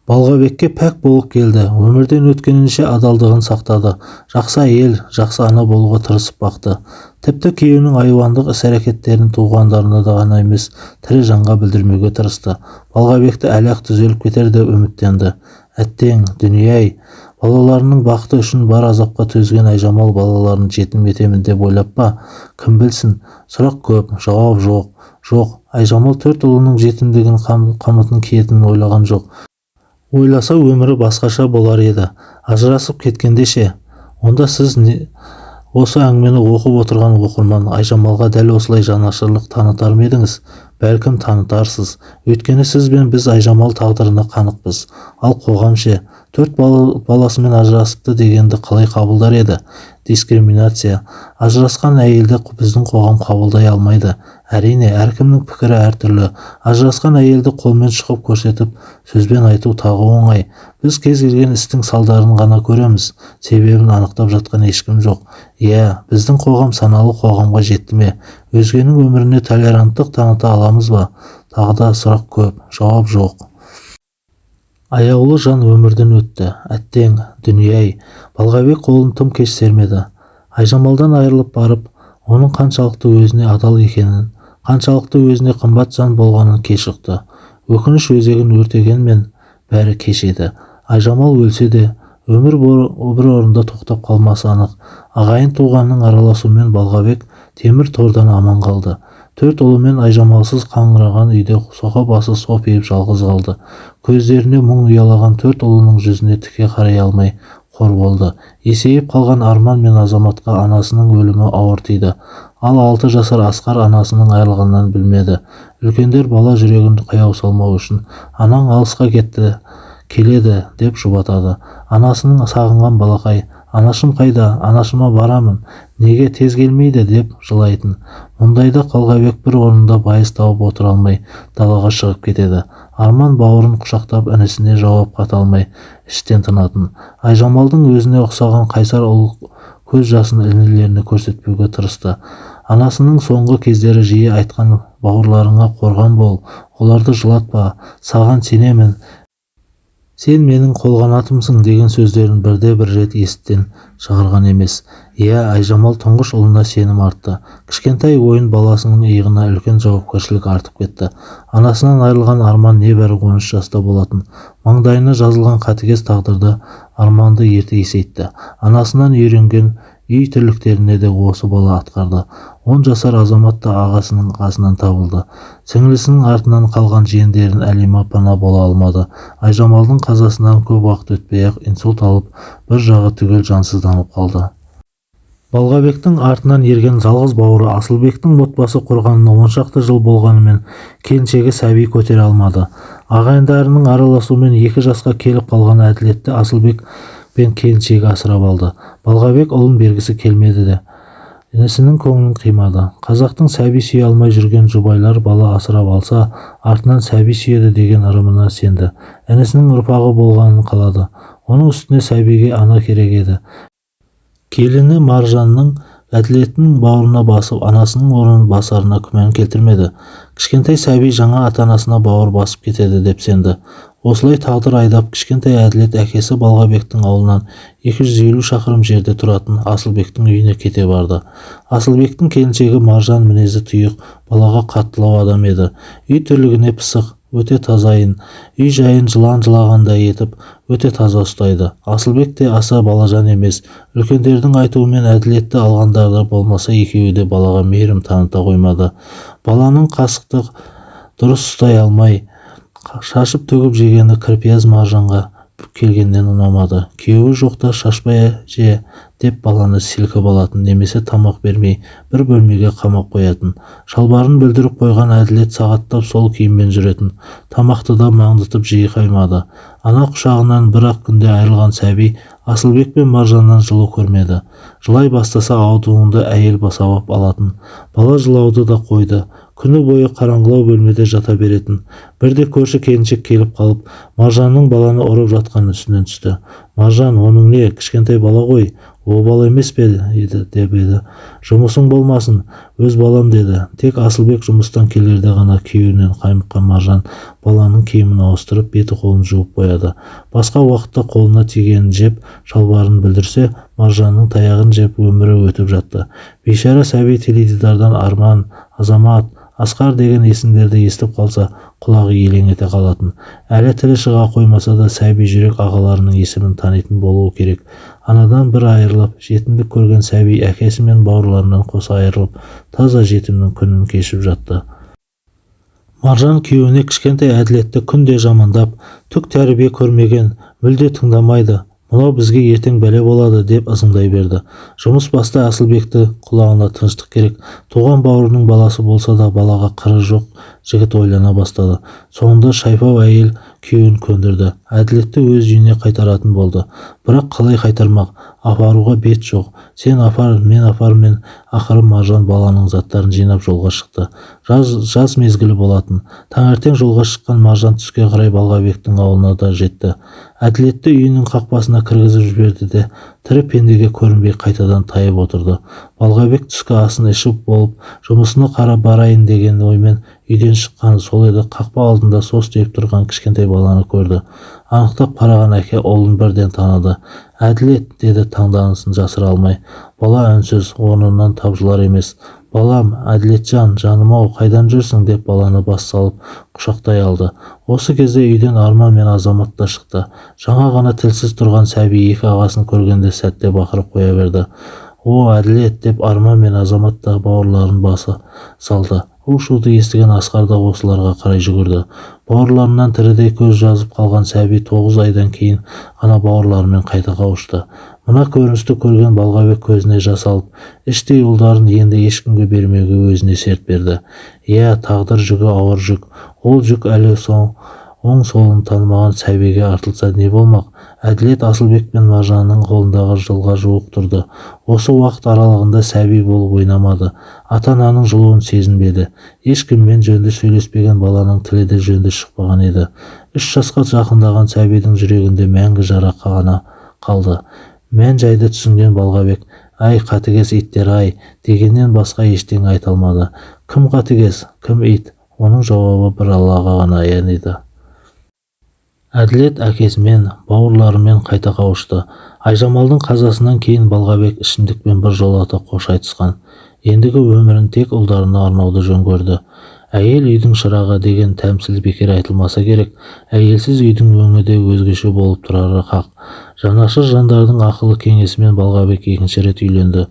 Балғабекке пәк болып келді. Өмірден өткенінше адалдығын сақтады. Жақсы әйел, жақсы ана болуға тырысып бақты. Тіпті күйеуінің айуандық іс-әрекеттерін туғандарына да ғана емес, тірі жанға білдірмеуге тырысты. Балғабекті әлі-ақ түзеліп кетер деп үміттенді. Әттең, дүние-ай, балаларының бақыты үшін бар азапқа төзген Айжамал балаларын жетім етемін деп ойлап па? Кім білсін? Сұрақ көп, жауап жоқ. Жоқ, Айжамал 4 ұлының жетімдігін қамытын киетінін ойлаған жоқ. Ойласа өмірі басқаша болар еді. Ажырасып кеткенде ше? Онда сіз осы әңгімені оқып отырған оқырман Айжамалға дәл осылай жанашырлық танытар ма едіңіз? Бәлкім танытарсыз. Өйткені сіз бен біз Айжамал тағдырына қанықпыз. Ал қоғам ше? 4 баласымен ажырасыпты дегенді қалай қабылдар еді? Дискриминация. Ажырасқан әйелді біздің қоғам қабылдай алмайды. Әрине, әркімнің пікірі әртүрлі. Ажырасқан әйелді қолмен шұқып көрсетіп, сөзбен айту тағы оңай. Біз кез келген істің салдарын ғана көреміз. Себебін анықтап жатқан ешкім жоқ. Иә, біздің қоғам саналы қоғамға жетті ме? Өзгенің өміріне толеранттық таныта аламыз ба? Тағы да сұрақ көп, жауап жоқ. Аяулы жан өмірден өтті. Әттең, дүние-ай. Балғабек қолын тым кеш сермеді. Айжамалдан айырылып барып, оның қаншалықты өзіне адал екенін, қаншалықты өзіне қымбат жан болғанын кеш ұқты. Өкініш өзегін өртегенмен бәрі кеш еді. Айжамал өлсе де, өмір бір орында тоқтап қалмасы анық. Ағайын туғанның араласуымен Балғабек темір тордан аман қалды. 4 ұлымен Айжамалсыз қаңыраған үйде соқа басы сопиып жалғыз қалды. Көздеріне мұң ұялаған 4 ұлының жүзіне тіке қарай алмай қор болды. Есейіп қалған Арман мен Азаматқа анасының өлімі ауыр тиді. Ал 6 жасар Асқар анасының айрылғанын білмеді. Үлкендер бала жүрегін қаяу салмау үшін анаң алысқа кетті, келеді деп жұбатады. Анасының сағынған балақай, анашым қайда, анашыма барамын, неге тез келмейді деп жылайтын. Мұндайда Қалғабек бір орнында байыз тауып отыра алмай далаға шығып кетеді. Арман бауырын құшақтап інісіне жауап қата алмай іштен тынатын. Айжамалдың өзіне ұқсаған қайсар ұл көз жасын інілеріне көрсетпеуге тырысты. Анасының соңғы кездері жиі айтқан бауырларыңа қорған бол, оларды жылатпа, саған сенемін, сен менің қолғанатымсың деген сөздерін бірде-бір рет естен шығарған емес. Иә, Айжамал тұңғыш ұлына сенім артты. Кішкентай ойын баласының иығына үлкен жауапкершілік артып кетті. Анасынан айырылған Арман небәрі 13 жаста болатын. Маңдайына жазылған қатыгез тағдырды Арманды ерте есейтті. Анасынан үйренген үй тірліктеріне де осы бала атқарды. 10 жасар Азамат та ағасының қасынан табылды. Сіңілісінің артынан қалған жиендерін Әлима пана бола алмады. Айжамалдың қазасынан көп уақыт өтпей-ақ инсульт алып, бір жағы түгел жансызданып қалды. Балғабектің артынан ерген жалғыз бауыры Асылбектің отбасы құрғанына 10 шақты жыл болғанымен келіншегі сәби көтере алмады. Ағайындарының араласуымен 2 жасқа келіп қалған Әділетті Асылбек пен келіншегі асырап алды. Балғабек ұлын бергісі келмеді де, інісінің көңілін қимады. Қазақтың сәби сүйе алмай жүрген жұбайлар бала асырап алса, артынан сәби сүйеді деген ырымына сенді. Інісінің ұрпағы болғанын қалады. Оның үстіне сәбиге ана керек еді. Келіні Маржанның Әділеттің бауырына басып, анасының орнын басарына күмән келтірмеді. Кішкентай сәби жаңа ата-анасына бауыр басып кетеді деп сенді. Осылай тағдыр айдап, кішкентай Әділет әкесі Балғабектің ауылынан 250 шақырым жерде тұратын Асылбектің үйіне кете барды. Асылбектің келіншегі Маржан мінезі тұйық, балаға қаттылау адам еді. Үй тірлігіне пысық, өте тазайын, үй жайын жылан жылағандай етіп, өте таза ұстайды. Асылбек те аса балажан емес. Үлкендердің айтуымен Әділетті алғандарда болмаса екеуі де балаға мейірім таныта қоймады. Баланың қасықты дұрыс ұстай алмай, шашып төгіп жегені кірпияз Маржанға келгеннен ұнамады. Күйеуі жоқта шашпай же деп баланы сілкіп алатын, немесе тамақ бермей бір бөлмеге қамап қоятын. Шалбарын бүлдіріп қойған Әділет сағаттап сол киіммен жүретін. Тамақты да маңдытып жиі қаймады. Ана құшағынан бір-ақ күнде айырылған сәби Асылбек пен Маржаннан жылу көрмеді. Жылай бастаса аудуынды әйел сабап алатын. Бала жылауды да қойды. Күні бойы қараңғылау бөлмеде жата беретін. Бірде көрші келіншек келіп қалып, Маржанның баланы ұрып жатқан үстінен түсті. Маржан, оның не, кішкентай бала ғой, о бала емес пе еді деп еді. Жұмысың болмасын, өз балам деді. Тек Асылбек жұмыстан келерде ғана күйеуінен қаймыққан Маржан баланың киімін ауыстырып, беті қолын жуып қояды. Басқа уақытта қолына тигенін жеп, шалбарын білдірсе, Маржанның таяғын жеп өмірі өтіп жатты. Бейшара сәби теледидардан Арман, Азамат, Асқар деген есімдерді естіп қалса, құлағы елең ете қалатын. Әлі тілі шыға қоймаса да сәби жүрек ағаларының есімін танитын болуы керек. Анадан бір айырылып, жетімдік көрген сәби әкесі мен бауырларынан қоса айырылып, таза жетімнің күнін кешіп жатты. Маржан күйеуіне кішкентай Әділетті күнде жамандап, түк тәрбие көрмеген, мүлде тыңдамайды, мынау бізге ертең бәле болады деп ызыңдай берді. Жұмыс баста Асылбекті құлағына тыныштық керек. Туған бауырының баласы болса да балаға қыры жоқ. Жігіт ойлана бастады. Соңында шайпау әйел күйеуін көндірді. Әділетті өз үйіне қайтаратын болды. Бірақ қалай қайтармақ? Апаруға бет жоқ. Сен апар, мен апармен. Ақыры Маржан баланың заттарын жинап жолға шықты. Жаз мезгілі болатын. Таңертең жолға шыққан Маржан түске қарай Балғабектің ауылына да жетті. Әділетті үйінің қақпасына кіргізіп жіберді де тірі пендеге көрінбей қайтадан тайып отырды. Балғабек түскі асын ішіп болып, жұмысына қарап барайын деген оймен үйден шыққаны сол еді. Қақпа алдында состиып тұрған кішкентай баланы көрді. Анықтап қараған әке ұлын бірден таныды. Әділет, деді таңданысын жасыра алмай. Бала үнсіз, орнынан тапжылар емес. Балам, Әділетжан, жаным-ау, қайдан жүрсің деп баланы бас салып құшақтай алды. Осы кезде үйден Арман мен Азамат та шықты. Жаңа ғана тілсіз тұрған сәби екі ағасын көргенде сәтте бақырып қоя берді. О, Әділет, деп Арман мен Азамат та бауырларын басы салды. У-шуды естіген Асқар да осыларға қарай жүгірді. Бауырларынан тірідей көз жазып қалған сәби 9 айдан кейін ғана бауырларымен қайта қауышты. Мына көріністі көрген Балғабек көзіне жас алып, іштей ұлдарын енді ешкімге бермеуге өзіне серт берді. Иә, тағдыр жүгі ауыр жүк. Ол жүк әлі оң солын танымаған сәбиге артылса не болмақ? Әділет Асылбек пен Маржанның қолындағы жылға жуық тұрды. Осы уақыт аралығында сәби болып ойнамады. Ата-ананың жылуын сезінбеді. Ешкіммен жөнді сөйлеспеген баланың тілі де жөнді шықпаған еді. 3 жасқа жақындаған сәбидің жүрегінде мәңгі жара ғана қалды. Мән жайды түсінген Балғабек, «Ай, қатыгез иттер-ай!» дегеннен басқа ештеңе айта алмады. Кім қатыгез, кім ит? Оның жауабы бір Аллаға ғана аян еді. Әділет әкесімен, бауырларымен қайта қауышты. Айжамалдың қазасынан кейін Балғабек ішімдікпен бір жолата қош айтысқан. Ендігі өмірін тек ұлдарына арнауды жөн көрді. Әйел үйдің шырағы деген тәмсіл бекер айтылмаса керек. Әйелсіз үйдің өңі де өзгеше болып тұрары хақ. Жанашыр жандардың ақылы кеңесімен Балғабек екінші рет үйленді.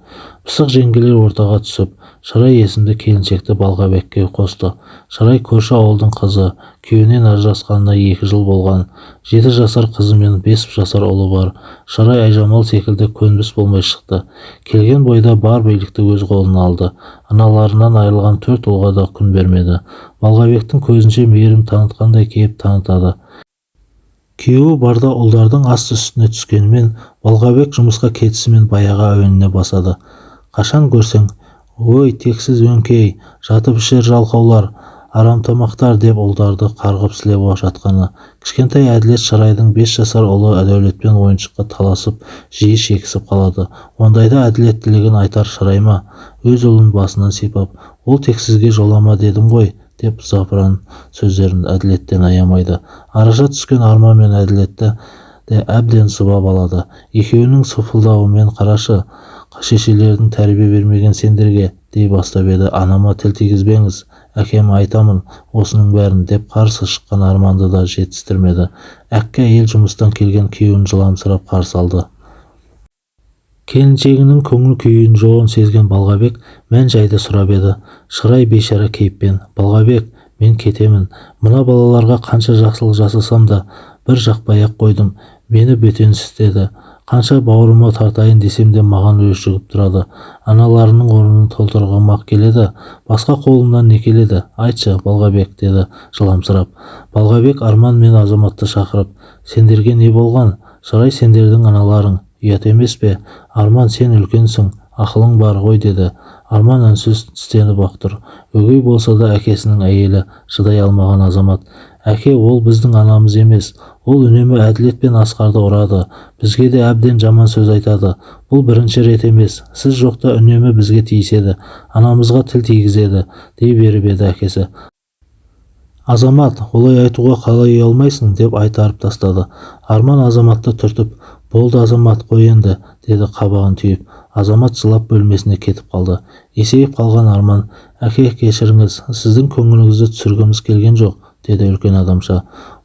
Пысық жеңгелер ортаға түсіп, Шырай есімді келіншекті Балғабекке қосты. Шырай көрші ауылдың қызы, күйеуінен ажырасқанына 2 жыл болған. 7 жасар қызы мен 5 жасар ұлы бар. Шырай Айжамал секілді көнбіс болмай шықты. Келген бойда бар билікті өз қолына алды. Аналарынан айырылған 4 ұлға да күн бермеді. Балғабектің көзінше мейірім танытқандай кейіп танытады. Күйеуі барда ұлдардың асты-үстіне түскенімен Балғабек жұмысқа кетісімен баяғы әуеніне басады. Қашан көрсең, «Ой, тексіз өңкей, жатып ішер жалқаулар, арамтамақтар» деп ұлдарды қарғып сілеп жатқаны. Кішкентай Әділет Шырайдың 5 жасар ұлы Әдәулетпен ойыншыққа таласып, жиі шекісіп қалады. Ондайда әділеттілігін айтар Шырай ма? Өз ұлын басынан сипап, «Ол тексізге жолама дедім ғой», деп запыран сөздерін Әділеттен аямайды. Араша түскен Арман мен Әділетті де әбден сыбап алады. Екеуінің сыпылдауымен қарашы, шешелердің тәрбие бермеген сендерге, дей бастап еді. Анама тіл тигізбеңіз, әкем айтамын осының бәрін, деп қарсы шыққан Арманды да жетістірмеді. Әккі әйел жұмыстан келген күйеуін жыламсырап қарсы алды. Келіншегінің көңіл күйін жоғын сезген Балғабек мән жайды сұрап еді. Шырай бейшара кейіппен, «Балғабек, мен кетемін. Мына балаларға қанша жақсылық жасасам да бір жақпай-ақ қойдым. Мені бөтенсіз деді. Қанша бауырыма тартайын десем де маған өз жүгіп тұрады. Аналарының орнын толтырғымақ келеді. Басқа қолымнан не келеді? Айтшы, Балғабек», деді жыламсырап. Балғабек Арман мен Азаматты шақырып, «Сендерге не болған? Шырай сендердің аналарың. Ұят емес пе? Арман, сен үлкенсің, ақылың бар ғой», деді. Арман үнсіз тістеніп ақ тұр. Өгей болса да әкесінің әйелі, шыдай алмаған Азамат. «Әке, ол біздің анамыз емес. Ол үнемі Әділет пен Асқарды ұрады. Бізге де әбден жаман сөз айтады. Бұл бірінші рет емес. Сіз жоқта үнемі бізге тиіседі. Анамызға тіл тигізеді», дей беріп еді әкесі. «Азамат, олай айтуға қалай ұялмайсың?» деп айтарып тастады. Арман Азаматты түртіп, «Болды Азамат, қой енді», деді қабағын түйіп. Азамат жылап бөлмесіне кетіп қалды. Есейіп қалған Арман, «Әке, кешіріңіз, сіздің көңіліңізді түсіргіміз келген жоқ», деді үлкен адамша.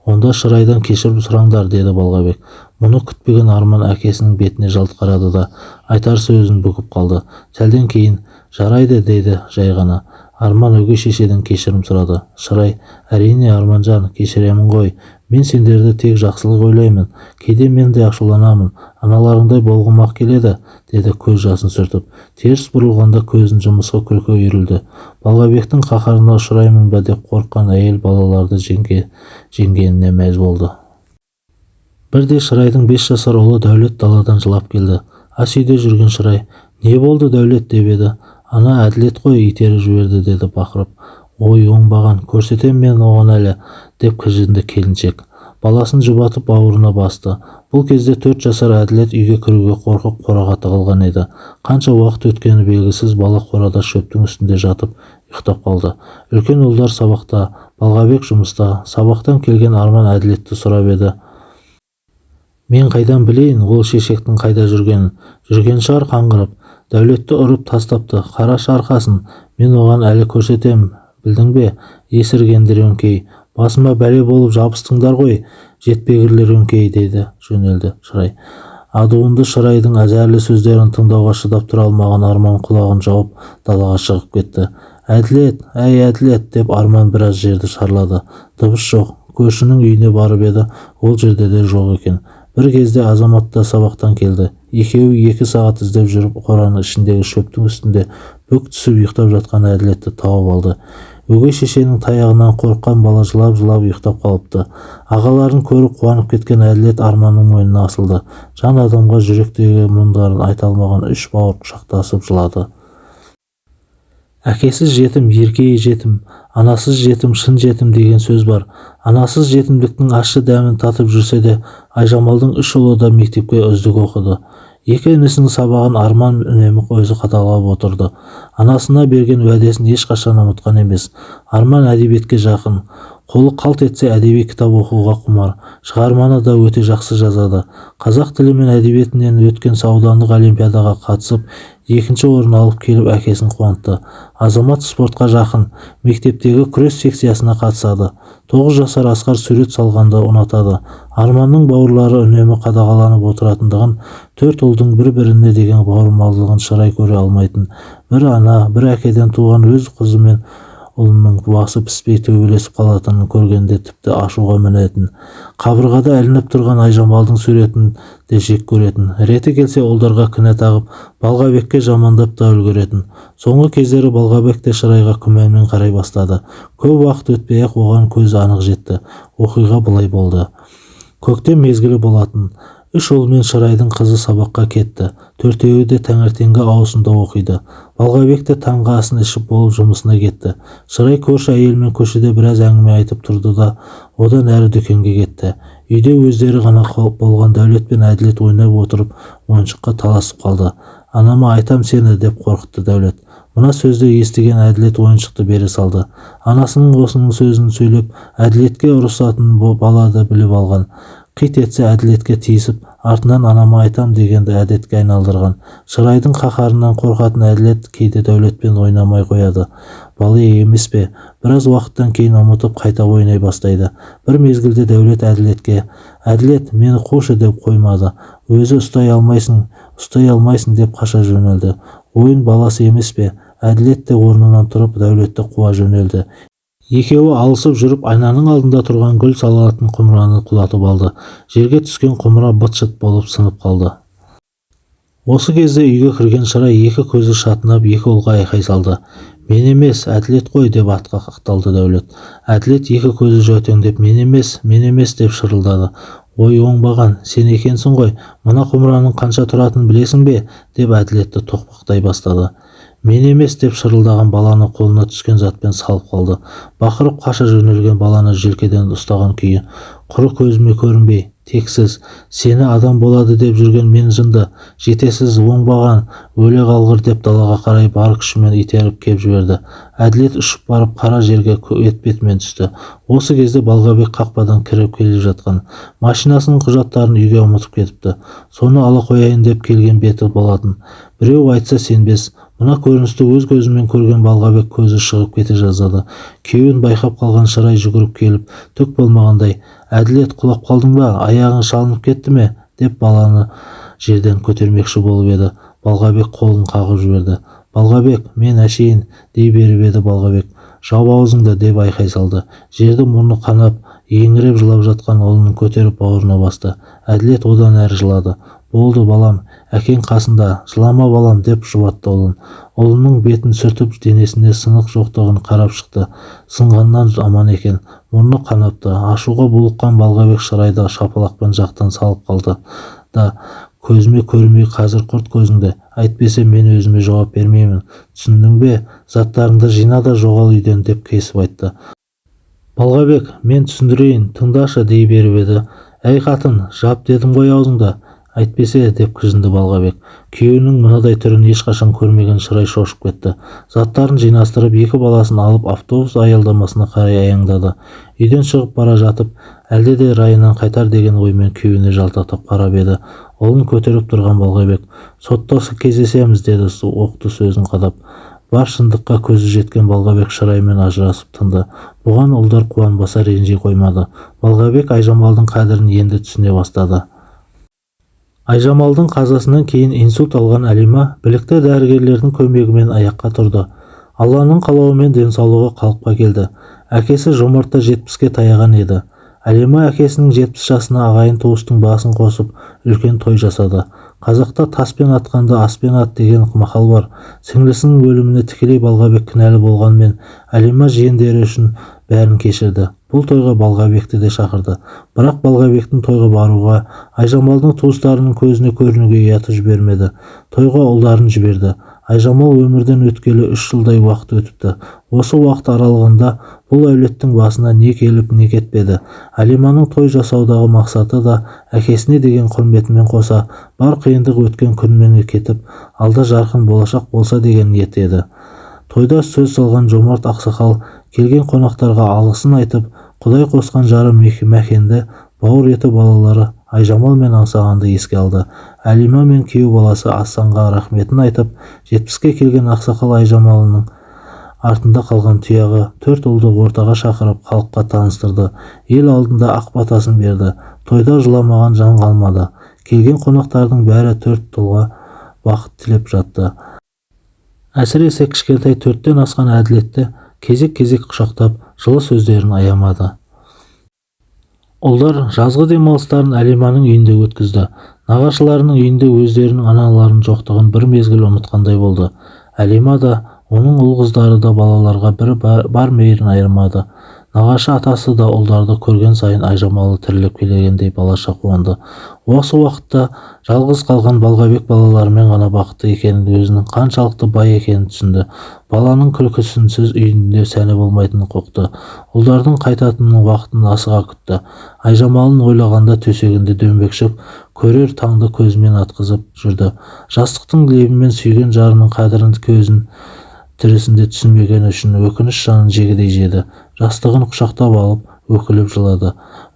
«Онда Шырайдан кешірім сұраңдар», деді Балғабек. Мұны күтпеген Арман әкесінің бетіне жалт қарады да айтар сөзін бүгіп қалды. Сәлден кейін, «Жарайды», деді жай ғана. Арман өгей шешеден кешірім сұрады. Шырай: әрине Арманжан, кешіремін ғой. Мен сендерді тек жақсылық ойлаймын. Кейде мен де ашуланамын. Аналарыңдай болғым-ақ келеді, деді көз жасын сүртіп. Теріс бұрылғанда көзін жымысқы күлкі үйірілді. Балғабектің қаһарына ұшыраймын ба деп қорыққан әйел балаларды жеңгеніне мәз болды. Бірде Шырайдың 5 жасар ұлы Дәулет даладан жылап келді. Ас үйде жүрген Шырай: не болды Дәулет, деп еді. Ана Әділет қой итеріп жіберді, деді бақырып. Ой оңбаған, көрсетем мен оған әлі, деп кіжінді келіншек. Баласын жұбатып бауырына басты. Бұл кезде 4 жасар Әділет үйге кіруге қорқып қораға тығылған еді. Қанша уақыт өткені белгісіз, бала қорада шөптің үстінде жатып ұйықтап қалды. Үлкен ұлдар сабақта, Балғабек жұмыста. Сабақтан келген Арман Әділетті сұрап еді. Мен қайдан білейін ол шешектің қайда жүргенін? Жүрген шығар қаңғырып. Дәулетті ұрып тастапты. Қарашы арқасын, мен оған әлі көрсетем, білдің бе? Есіргендер өңкей. Басыма бәле болып жабыстыңдар ғой, жетпегірлер өңкей, деді жөнелді Шырай. Адуынды Шырайдың әзәрлі сөздерін тыңдауға шыдап тұра алмаған Арман құлағын жауып далаға шығып кетті. Әділет, әй Әділет, деп Арман біраз жерді шарлады. Дыбыс жоқ. Көршінің үйіне барып еді, ол жерде де жоқ екен. Бір кезде Азамат та сабақтан келді. Екеуі 2 сағат іздеп жүріп қораның ішіндегі шөптің үстінде бүк түсіп ұйықтап жатқан Әділетті тауып алды. Өгей шешенің таяғынан қорыққан бала жылап-жылап ұйықтап қалыпты. Ағаларын көріп қуанып кеткен Әділет Арманның мойнына асылды. Жан адамға жүректегі мұңдарын айта алмаған 3 бауыр құшақтасып жылады. Әкесіз жетім, еркеге жетім, анасыз жетім, шын жетім деген сөз бар. Анасыз жетімдіктің ащы дәмін татып жүрсе де, Айжамалдың 3 ұлы да мектепке үздік оқыды. 2 інісінің сабағын Арман үнемі өзі қадағалап отырды. Анасына берген уәдесін ешқашан ұмытқан емес. Арман әдебиетке жақын. Қолы қалт етсе әдеби кітап оқуға құмар. Шығарманы да өте жақсы жазады. Қазақ тілі мен әдебиетінен өткен аудандық олимпиадаға қатысып, 2-ші орын алып келіп әкесін қуантты. Азамат спортқа жақын. Мектептегі күрес секциясына қатысады. 9 жасар Асқар сурет салғанды ұнатады. Арманның бауырлары үнемі қадағаланып отыратындығын, 4 ұлдың бір-біріне деген бауырмалдығын Шырай көре алмайтын. Бір ана, бір әкеден туған өз қызы мен ұлының басы піспей төбелесіп қалатынын көргенде тіпті ашуға мінетін. Қабырғада ілініп тұрған Айжамалдың суретін де жек көретін. Реті келсе ұлдарға кінә тағып, Балғабекке жамандап та үлгеретін. Соңғы кездері Балғабек те Шырайға күмәнмен қарай бастады. Көп уақыт өтпей-ақ оған көзі анық жетті. Оқиға былай болды. Көктем мезгілі болатын. 3 ұл мен Шырайдың қызы сабаққа кетті. 4-еуі де таңертеңгі ауысымда оқиды. Балғабек те таңғы асын ішіп болып жұмысына кетті. Шырай көрші әйелмен көшеде біраз әңгіме айтып тұрды да, одан әрі дүкенге кетті. Үйде өздері ғана болған Дәулет пен Әділет ойнап отырып, ойыншыққа таласып қалды. Анама айтам сені, деп қорқытты Дәулет. Мына сөзді естіген Әділет ойыншықты бере салды. Анасының осының сөзін сөйлеп, Әділетке ұрысатын бала да біліп алған. Қит етсе Әділетке тиісіп, артынан анама айтам дегенді әдетке айналдырған. Шырайдың қаһарынан қорқатын Әділет кейде Дәулетпен ойнамай қояды. Бала емес пе? Біраз уақыттан кейін ұмытып қайта ойнай бастайды. Бір мезгілде Дәулет Әділетке: Әділет, мені қушы, деп қоймады. Өзі ұстай алмайсың деп қаша жөнелді. Ойын баласы емес пе? Әділет те орнынан тұрып Дәулетті қуа жөнелді. Екеуі алысып жүріп, айнаның алдында тұрған гүл салатын құмыраны құлатып алды. Жерге түскен құмыра быт-шыт болып сынып қалды. Осы кезде үйге кірген Шырай 2 көзі шатынап 2 ұлға айқай салды. Мен емес, Әділет қой, деп атқа қақталды Дәулет. Әділет 2 көзі жөтеңдеп, мен емес, деп шырылдады. Ой оңбаған, сен екенсің ғой, мына құмыраның қанша тұратынын білесің бе, деп Әділетті тоқпақтай бастады. Мен емес, деп шырылдаған баланы қолына түскен затпен салып қалды. Бақырып қаша жөнелген баланы желкеден ұстаған күйі: құры көзіме көрінбей, тексіз, сені адам болады деп жүрген мен жынды, жетесіз, оңбаған, өле қалғыр, деп далаға қарай бар күшімен итеріп кеп жіберді. Әділет ұшып барып қара жерге етбетімен түсті. Осы кезде Балғабек қақпадан кіріп келе жатқан. Машинасының құжаттарын үйге ұмытып кетіпті. Соны ала қояйын деп келген беті болатын. Біреу айтса сенбес. Мына көріністі өз көзімен көрген Балғабек көзі шығып кете жаздады. Күйеуін байқап қалған Шырай жүгіріп келіп, түк болмағандай: Әділет, құлап қалдың ба? Аяғың шалынып кетті ме? деп баланы жерден көтермекші болып еді. Балғабек қолын қағып жіберді. Балғабек, мен әшейін дей беріп еді Балғабек. Жап аузыңды деп айқай салды. Жерді мұрны қанап, еңіреп жылап жатқан ұлын көтеріп бауырына басты. Әділет одан әрі жылады. Болды балам, әкең қасында, жылама балам деп жұбатты ұлын. Ұлының бетін сүртіп денесінде сынық жоқтығын қарап шықты. Сынғаннан аман екен. Мұрны қанапты. Ашуға булыққан Балғабек шырайды шапалақпен жақтан салып қалды да: көзіме көрінбей қазір құрт көзіңді, әйтпесе мен өзіме жауап бермеймін. Түсіндің бе? Заттарыңды жина да жоғал үйден деп кесіп айтты. Балғабек, мен түсіндірейін, тыңдашы дей беріп еді. Әй қатын, жап дедім ғой аузыңды. Әйтпесе деп кіжінді Балғабек. Күйеуінің мынадай түрін ешқашан көрмеген шырай шошып кетті. Заттарын жинастырып, екі баласын алып автобус аялдамасына қарай аяңдады. Үйден шығып бара жатып, әлде де райынан қайтар деген оймен күйеуіне жалтақтап қарап еді. Ұлын көтеріп тұрған Балғабек: сотта кездесеміз деді оқты сөзін қадап. Бар шындыққа көзі жеткен Балғабек шыраймен ажырасып тынды. Бұған ұлдар қуанбаса ренжи қоймады. Балғабек Айжамалдың қадірін енді түсіне бастады. Айжамалдың қазасынан кейін инсульт алған Әлима білікті дәрігерлердің көмегімен аяққа тұрды. Алланың қалауымен денсаулығы қалыпқа келді. Әкесі Жомартта 70-ке таяған еді. Әлима әкесінің 70 жасына ағайын туыстың басын қосып үлкен той жасады. Қазақта таспен атқанды аспен ат деген мақал бар. Сіңлісінің өліміне тікелей Балғабек кінәлі болғанмен Әлима жиендері үшін бәрін кешірді. Бұл тойға Балғабекті де шақырды. Бірақ Балғабектің тойға баруға Айжамалдың туыстарының көзіне көрінуге ұяты жібермеді. Тойға ұлдарын жіберді. Айжамал өмірден өткелі 3 жылдай уақыт өтіпті. Осы уақыт аралығында бұл әулеттің басына не келіп не кетпеді. Әлиманың той жасаудағы мақсаты да әкесіне деген құрметімен қоса бар қиындық өткен күнмен кетіп, алда жарқын болашақ болса деген ниет еді. Тойда сөз салған Жомарт ақсақал келген қонақтарға алғысын айтып, Құдай қосқан жары Мәкенді, бауыр еті балалары Айжамал мен Аңсағанды еске алды. Әлима мен күйеу баласы Асанға рахметін айтып, 70-ке келген ақсақал Айжамалының артында қалған тұяғы 4 ұлды ортаға шақырып халыққа таныстырды. Ел алдында ақ батасын берді. Тойда жыламаған жан қалмады. Келген қонақтардың бәрі 4 тұлға бақыт тілеп жатты. Әсіресе кішкентай 4-тен асқан Әділетті кезек-кезек құшақтап, жылы сөздерін аямады. Ұлдар жазғы демалыстарын Әлиманың үйінде өткізді. Нағашыларының үйінде өздерінің аналарының жоқтығын бір мезгіл ұмытқандай болды. Әлима да, оның ұл-қыздары да балаларға бар мейірін айырмады. Нағашы атасы да ұлдарды көрген сайын Айжамалы тіріліп келгендей балаша қуанды. Осы уақытта жалғыз қалған Балғабек балаларымен ғана бақытты екенін, өзінің қаншалықты бай екенін түсінді. Баланың күлкісінсіз үйінде сәні болмайтынын ұқты. Ұлдардың қайтатынының уақытын асыға күтті. Айжамалын ойлағанда төсегінде дөңбекшіп, көрер таңды көзімен атқызып жүрді. Жастықтың лебімен сүйген жарының қадірін көзін тірісінде түсінбегені үшін өкініш жанын жегідей жеді. Жастығын құшақтап алып, өкіліп жылады.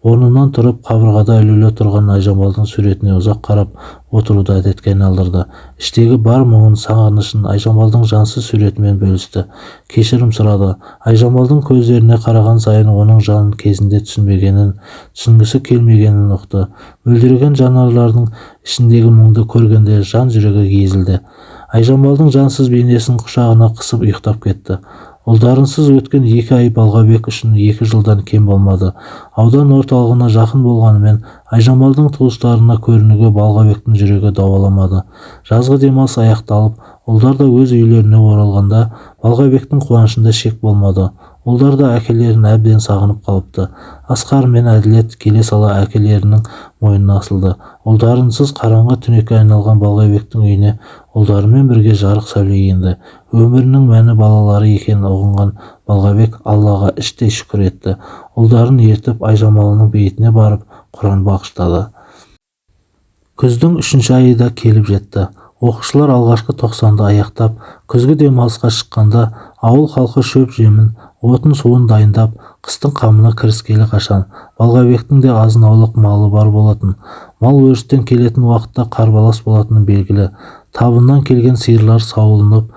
Орнынан тұрып, қабырғада ілулі тұрған Айжамалдың суретіне ұзақ қарап отыруды әдетке айналдырды. Іштегі бар мұңын, сағынышын Айжамалдың жансыз суретімен бөлісті. Кешірім сұрады. Айжамалдың көздеріне қараған сайын оның жанын кезінде түсінбегенін, түсінгісі келмегенін ұқты. Мөлдіреген жанарлардың ішіндегі мұңды көргенде жан жүрегі езілді. Айжамалдың жансыз бейнесін құшағына қысып ұйықтап кетті. Ұлдарынсыз өткен 2 ай Балғабек үшін 2 жылдан кем болмады. Аудан орталығына жақын болғанымен Айжамалдың туыстарына көрінуге Балғабектің жүрегі дауаламады. Жазғы демалыс аяқталып, ұлдар да өз үйлеріне оралғанда Балғабектің қуанышында шек болмады. Ұлдар да әкелерін әбден сағынып қалыпты. Асқар мен Әділет келе сала әкелерінің мойнына асылды. Ұлдарынсыз қараңғы түнекке айналған Балғабектің үйіне ұлдарымен бірге жарық сәуле енді. Өмірінің мәні балалары екенін ұғынған Балғабек Аллаға іштей шүкір етті. Ұлдарын ертіп Айжамалының бейітіне барып Құран бағыштады. Күздің 3 айы да келіп жетті. Оқушылар алғашқы 90-ды аяқтап, күзгі демалысқа шыққанда ауыл халқы шөп жемін, отын суын дайындап, қыстың қамына кіріскелі қашан. Балғабектің де азын-аулақ малы бар болатын. Мал өрістен келетін уақытта қарбалас болатыны белгілі. Табыннан келген сиырлар сауылынып,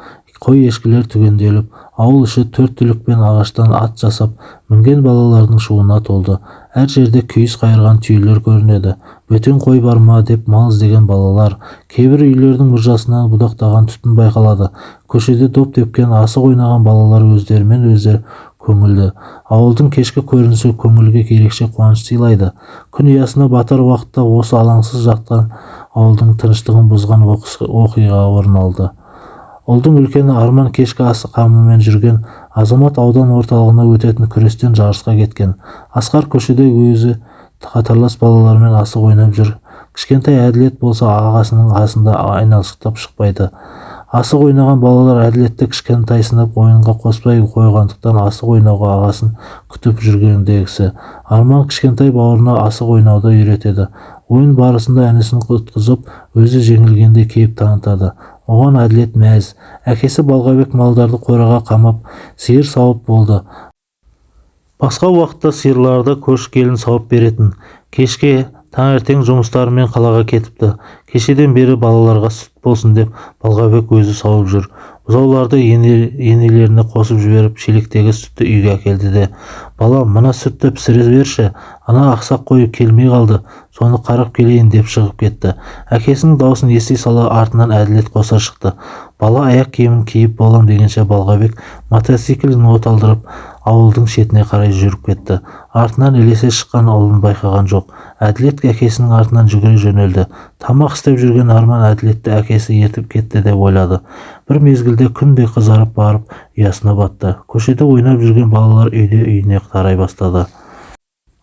қой-ешкілер түгенделіп, ауыл іші 4 түлікпен ағаштан ат жасап мінген балалардың шуына толды. Әр жерде күйіс қайырған түйелер көрінеді. Бөтен қой бар ма деп мал іздеген балалар. Кейбір үйлердің мұржасынан будақтаған түтін байқалады. Көшеде доп тепкен, асық ойнаған балалар өздерімен өздері көңілді. Ауылдың кешкі көрінісі көңілге ерекше қуаныш сыйлайды. Күн ұясына батар уақытта осы алаңсыз жатқан ауылдың тыныштығын бұзған оқиға орын алды. Ұлдың үлкені Арман кешкі ас қамымен жүрген. Азамат аудан орталығына өтетін күрестен жарысқа кеткен. Асқар көшеде өзі қатарлас балалармен асық ойнап жүр. Кішкентай Әділет болса ағасының қасында айналшықтап шықпайды. Асық ойнаған балалар Әділетті кішкентайсынып ойынға қоспай қойғандықтан асық ойнауға ағасын күтіп жүргендегісі. Арман кішкентай бауырына асық ойнауды үйретеді. Ойын барысында інісін құтқызып, өзі жеңілгенде кейіп танытады. Оған Әділет мәз. Әкесі Балғабек малдарды қораға қамап, сиыр сауып болды. Басқа уақытта сиырларды көш келін сауып беретін. Кешке таңертең жұмыстарымен қалаға кетіпті. Кешеден бері балаларға сүт болсын деп Балғабек өзі сауып жүр. Бұзауларды енелеріне қосып жіберіп, шелектегі сүтті үйге әкелді де: «Балам, мына сүтті пісіре берші, ана ақсақ қойы келмей қалды, соны қарап келейін» деп шығып кетті. Әкесінің даусын ести сала артынан Әділет қоса шықты. Бала аяқ киімін киіп болам дегенше Балғабек мотоциклін оталдырып ауылдың шетіне қарай жүріп кетті. Артынан ілесе шыққан ұлын байқаған жоқ. Әділет әкесінің артынан жүгіре жөнелді. Тамақ істеп жүрген Арман Әділетті әкесі ертіп кетті деп ойлады. Бір мезгілде күн де қызарып барып ұясына батты. Көшеде ойнап жүрген балалар үйіне тарай бастады.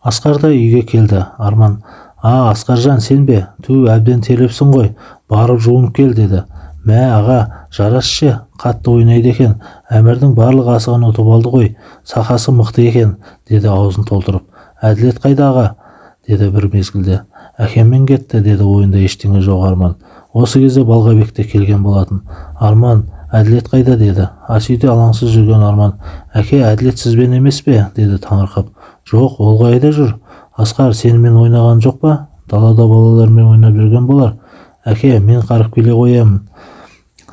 Асқар да үйге келді. Арман: Асқаржан, сен бе? Ту, әбден терепсің ғой, барып жуынып кел деді. Мә аға, жарасшы, қатты ойнайды екен. Әмірдің барлық асығын ұтып алды ғой, сақасы мықты екен, деді аузын толтырып. Әділет қайда аға? Деді бір мезгілде. Әкеммен кетті, деді ойында ештеңе жоқ Арман. Осы кезде Балғабек те келген болатын. Арман: Әділет қайда? Деді. Асүйде алаңсыз жүрген Арман: Әке, Әділет сізбен емес пе? Деді таңырқап. Жоқ, ол қайда жүр? Асқар, сенімен ойнаған жоқ па? Далада балалармен ойнап жүрген болар. Әке, мен қарып келе қоямын.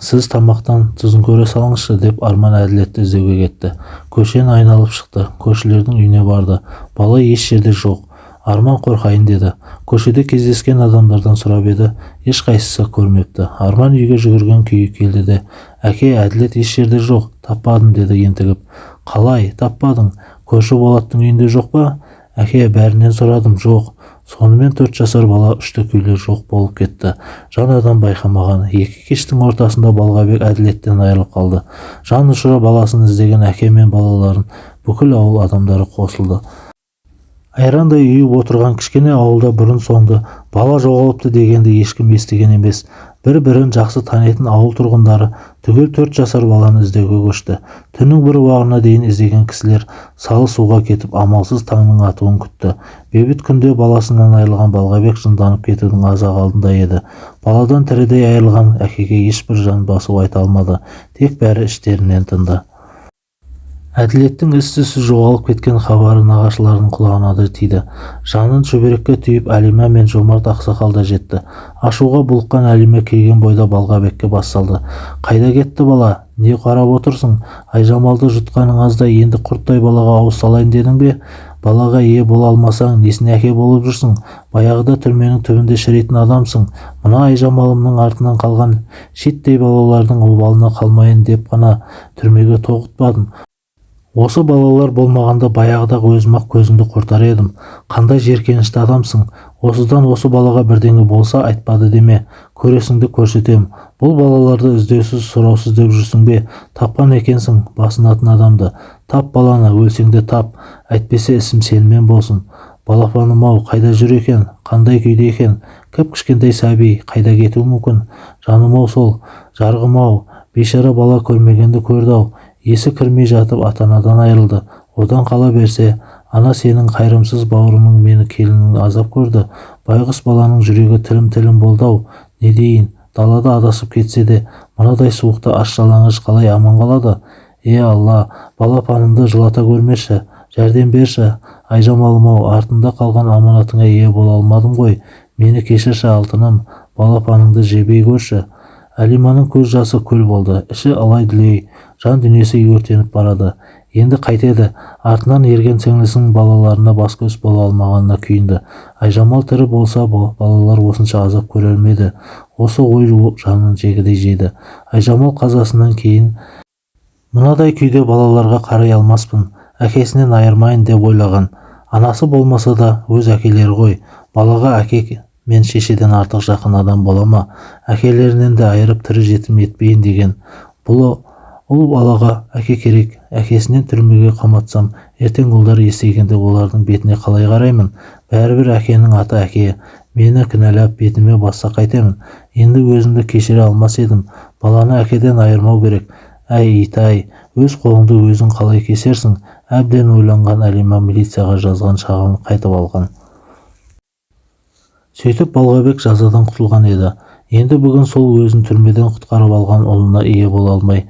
Сіз тамақтан тұзын көре салыңызшы, деп Арман Әділетті іздеуге кетті. Көшені айналып шықты. Көршілердің үйіне барды. Бала еш жерде жоқ. Арман қорқайын деді. Көшеде кездескен адамдардан сұрап еді, ешқайсысы көрмепті. Арман үйге жүгірген күйі келді де: Әке, Әділет еш жерде жоқ, таппадым, деді ентігіп. Қалай, таппадың? Көрші Болаттың үйінде жоқ па? Әке, бәрінен сұрадым, жоқ. Сонымен 4 жасар бала үшті күйлі жоқ болып кетті. Жан адам байқамаған. Екі кештің ортасында Балғабек Әділеттен айырылып қалды. Жан ұшыра баласын іздеген әке мен балаларын бүкіл ауыл адамдары қосылды. Айрандай үйіп отырған кішкене ауылда бұрын-соңды бала жоғалыпты дегенді ешкім естіген емес. Бір-бірін жақсы танитын ауыл тұрғындары түгел 4 жасар баланы іздеуге көшті. Түннің бір уағына дейін іздеген кісілер салы суға кетіп амалсыз таңның атуын күтті. Бейбіт күнде баласынан айырылған Балғабек жынданып кетудің аз-ақ алдында еді. Баладан тірідей айырылған әкеге ешбір жан басу айта алмады. Тек бәрі іштерінен тынды. Әділеттің із-түзсіз жоғалып кеткен хабары нағашыларының құлағына да тиді. Жанын шүберекке түйіп Әлима мен Жомарт ақсақал да жетті. Ашуға булыққан Әлима келген бойда Балғабекке бас салды. Қайда кетті бала? Не қарап отырсың? Айжамалды жұтқаның азда, енді құрттай балаға ауыз салайын дедің бе? Балаға ие бола алмасаң, несіне әке болып жүрсің? Баяғыда түрменің түбінде шірейтін адамсың. Мына Айжамалымның артынан қалған шиттей балалардың обалына қалмайын деп қана түрмеге тоғытпадым. Осы балалар болмағанда баяғыдағы өзім-ақ көзімді құртар едім. Қандай жеркенішті адамсың. Осыдан осы балаға бірдеңе болса айтпады деме. Көресіңді көрсетем. Бұл балаларды іздеусіз, сұраусыз деп жүрсің бе? Тапқан екенсің басынатын адамды. Тап баланы, өлсеңде тап. Әйтпесе ісім сенімен болсын. Балапаным-ау, қайда жүр екен? Қандай күйде екен? Кіп-кішкентай сәби, қайда кетуі мүмкін? Жаным-ау сол, жарығым-ау, бейшара бала көрмегенді көрді-ау. Есі кірмей жатып ата-анадан айырылды. Одан қала берсе, ана сенің қайырымсыз бауырының мені келінін азап көрді. Байғұс баланың жүрегі тілім-тілім болды-ау. Не дейін, далада адасып кетсе де, мынадай суықта аш-жалаңаш қалай аман қалады? Алла, балапанымды жылата көрмеші, жәрдем берші. Айжамалым-ау, артында қалған аманатыңа ие бола алмадым ғой. Мені кешірші алтыным, балапаныңды жебей көрші. Алиманың көз жасы көл болды. Іші алай-дүлей, жан дүниесі өртеніп барады. Енді қайтеді. Артынан ерген сіңлісінің балаларына бас-көз бола алмағанына күйінді. Айжамал тірі болса, балалар осынша азап көрер ме еді? Осы ой жанын жегідей жейді. Айжамал қазасынан кейін мынадай күйде балаларға қарай алмаспын, әкесінен айырмайын деп ойлаған. Анасы болмаса да өз әкелері ғой. Балаға әке мен шешеден артық жақын адам бола ма? Әкелерінен де айырып тірі жетім етпейін деген. Ұл балаға әке керек. Әкесінен түрмеге қаматсам, ертең ұлдар естігенде олардың бетіне қалай қараймын? Бәрібір әкенің аты әке. Мені кінәлап бетіме басса қайтемін. Енді өзімді кешіре алмас едім. Баланы әкеден айырмау керек. Әй ит-ай, өз қолыңды өзің қалай кесерсің? Әбден ойланған Алима милицияға жазған шағымын қайтып алған. Сөйтіп Балғабек жазадан құтылған еді. Енді бүгін сол өзін түрмеден құтқарып алған ұлына ие бола алмай,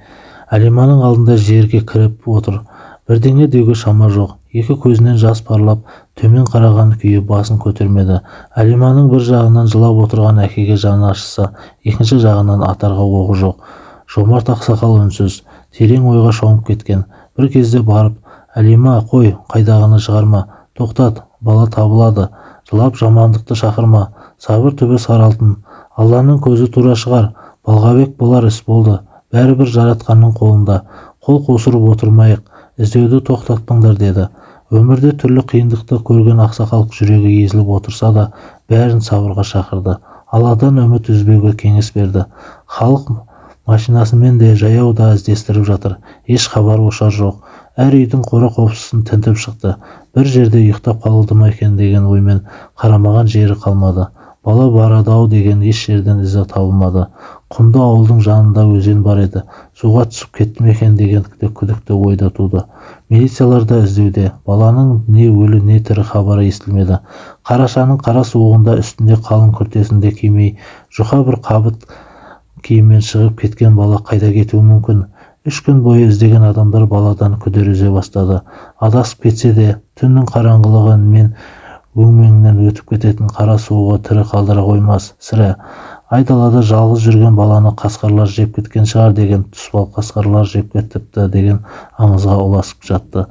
Алиманың алдында жерге кіріп отыр. Бірдеңе деуге шама жоқ. Екі көзінен жас парлап, төмен қараған күйі басын көтермеді. Алиманың бір жағынан жылап отырған әкеге жаны ашыса, екінші жағынан атарға оғы жоқ. Жомарт ақсақал үнсіз, терең ойға шомып кеткен. Bir кезде барып, Алима, қой, қайдағыны шығарма, тоқтат, бала табылады, жылап жамандықты шақырма, сабыр түбі саралтын, Алланың көзі тура шығар, Балғабек болар іс болды, бәрібір жаратқанның қолында, қол қосырып отырмайық, іздеуді тоқтатпаңдар деді. Өмірде түрлі қиындықты көрген ақсақал жүрегі езіліп отырса да, бәрін сабырға шақырды. Алладан үміт үзбеуге кеңес берді. Халық машинасымен де жаяу да іздестіріп жатыр. Еш хабар ошар жоқ. Әр үйдің қора-қопсысын тінтіп шықты. Bir жерде ұйықтап қалды ма екен деген оймен қарамаған жері қалмады. Бала барады-ау деген еш жерден ізі табылмады. Құмды ауылдың жанында өзен бар еді. Суға түсіп кетті ме екен деген күдікті ойда туды. Милициялар да іздеуде. Баланың не өлі не тірі хабары естілмеді. Қарашаның қара суығында үстінде қалың күртесінде кимей, жұқа бір қабыт киіммен шығып кеткен бала қайда кетуі мүмкін? 3 күн бойы іздеген адамдар баладан күдер үзе бастады. Адасып кетсе де, түннің қараңғылығы мен өңменінен өтіп кететін қара суығы тірі қалдыра қоймас, сірә. Айдалада жалғыз жүрген баланы қасқырлар жеп кеткен шығар деген, тұспал қасқырлар жеп кетіпті деген аңызға ұласып жатты.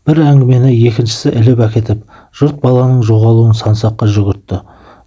Bir әңгімені екіншісі іліп әкетіп, жұрт баланың жоғалуын сансаққа жүгіртті.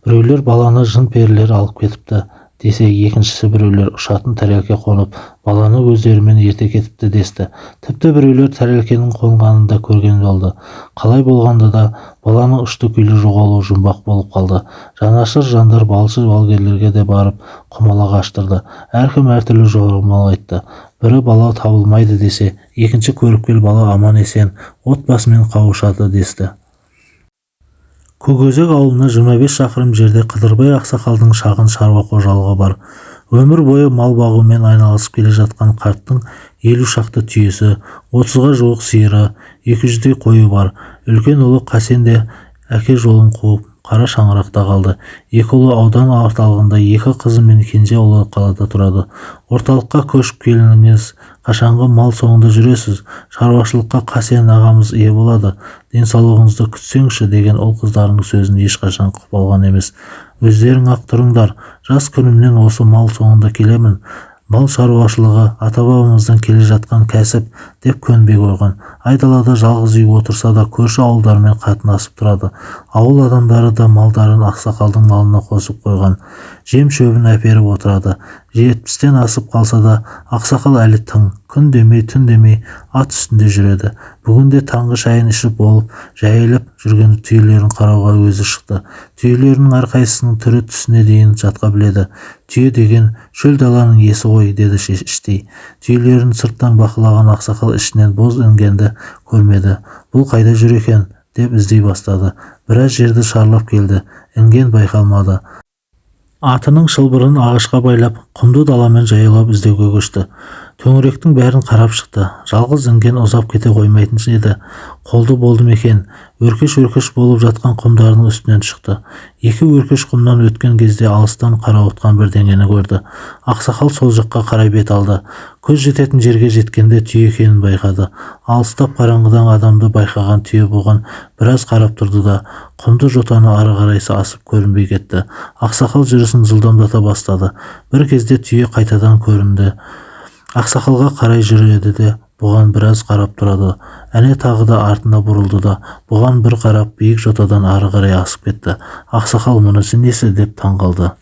Біреулер баланы жын перілер алып кетіпті десе, екіншісі біреулер ұшатын тәрелке қонып, баланы өздерімен ерте кетіпті десті. Тіпті біреулер тәрелкенің қонғанын да көрген болды. Қалай болғанда да баланың ұшты күйлі жоғалуы жұмбақ болып қалды. Жанашыр жандар балшы-балгерлерге де барып құмалақ аштырды. Әркім әртүрлі жорамал айтты. Бірі бала табылмайды десе, екінші көріпкел бала аман есен отбасымен қауышады десті. Көкөзек ауылына 25 шақырым жерде Қыдырбай ақсақалдың шағын шаруа қожалығы бар. Өмір бойы мал бағумен айналысып келе жатқан қарттың 50 шақты түйесі, 30-ға жуық сиыры, 200-дей қойы бар. Үлкен ұлы Қасен де әке жолын қуып қара шаңырақта қалды. Екі ұлы аудан орталығында, екі қызы мен кенже ұлы қалада тұрады. Орталыққа көшіп келіңіз, қашанғы мал соңында жүресіз, шаруашылыққа Қасен ағамыз ие болады, денсаулығыңызды күтсеңші деген ұл қыздарының сөзін ешқашан құп алған емес. Өздерің ақ тұрыңдар, жас күнімнен осы мал соңында келемін. Мал шаруашылығы ата-бабамыздан келе жатқан кәсіп деп көнбей қойған. Айдалада жалғыз үй отырса да көрші ауылдармен қатынасып тұрады. Ауыл адамдары да малдарын ақсақалдың малына қосып қойған. Жем шөбін әперіп отырады. 70-тен асып қалса да ақсақал әлі тың, күн демей түн демей ат үстінде жүреді. Бүгінде таңғы шайын ішіп болып, жайылып жүрген түйелерін қарауға өзі шықты. Түйелерінің әрқайсысының түрі түсіне дейін жатқа біледі. Түйе деген шөл даланың иесі ғой, деді іштей. Түйелерін сырттан бақылаған ақсақал ішінен боз інгенді көрмеді. Бұл қайда жүр екен деп іздей бастады. Біраз жерді шарлап келді. Інген байқалмады. Атының шылбырын ағашқа байлап, құмды даламен жаяулап іздеуге көшті. Төңіректің бәрін қарап шықты. Жалғыз інген ұзап кете қоймайтын еді. Қолды болды ма екен? Өркеш-өркеш болып жатқан құмдардың үстінен шықты. Екі өркеш құмнан өткен кезде алыстан қарауытқан бірдеңені көрді. Ақсақал сол жаққа қарай бет алды. Көз жететін жерге жеткенде түйе екенін байқады. Алыстап қараңғыдан адамды байқаған түйе бұған біраз қарап тұрды да құмды жотаны ары қарай асып көрінбей кетті. Ақсақал жүрісін жылдамдата бастады. Бір кезде түйе қайтадан көрінді. Ақсақалға қарай жүреді де бұған біраз қарап тұрады. Әне тағы да артына бұрылды да бұған бір қарап биік жотадан ары қарай асып кетті. Ақсақал мұнысы несі деп таңғалды.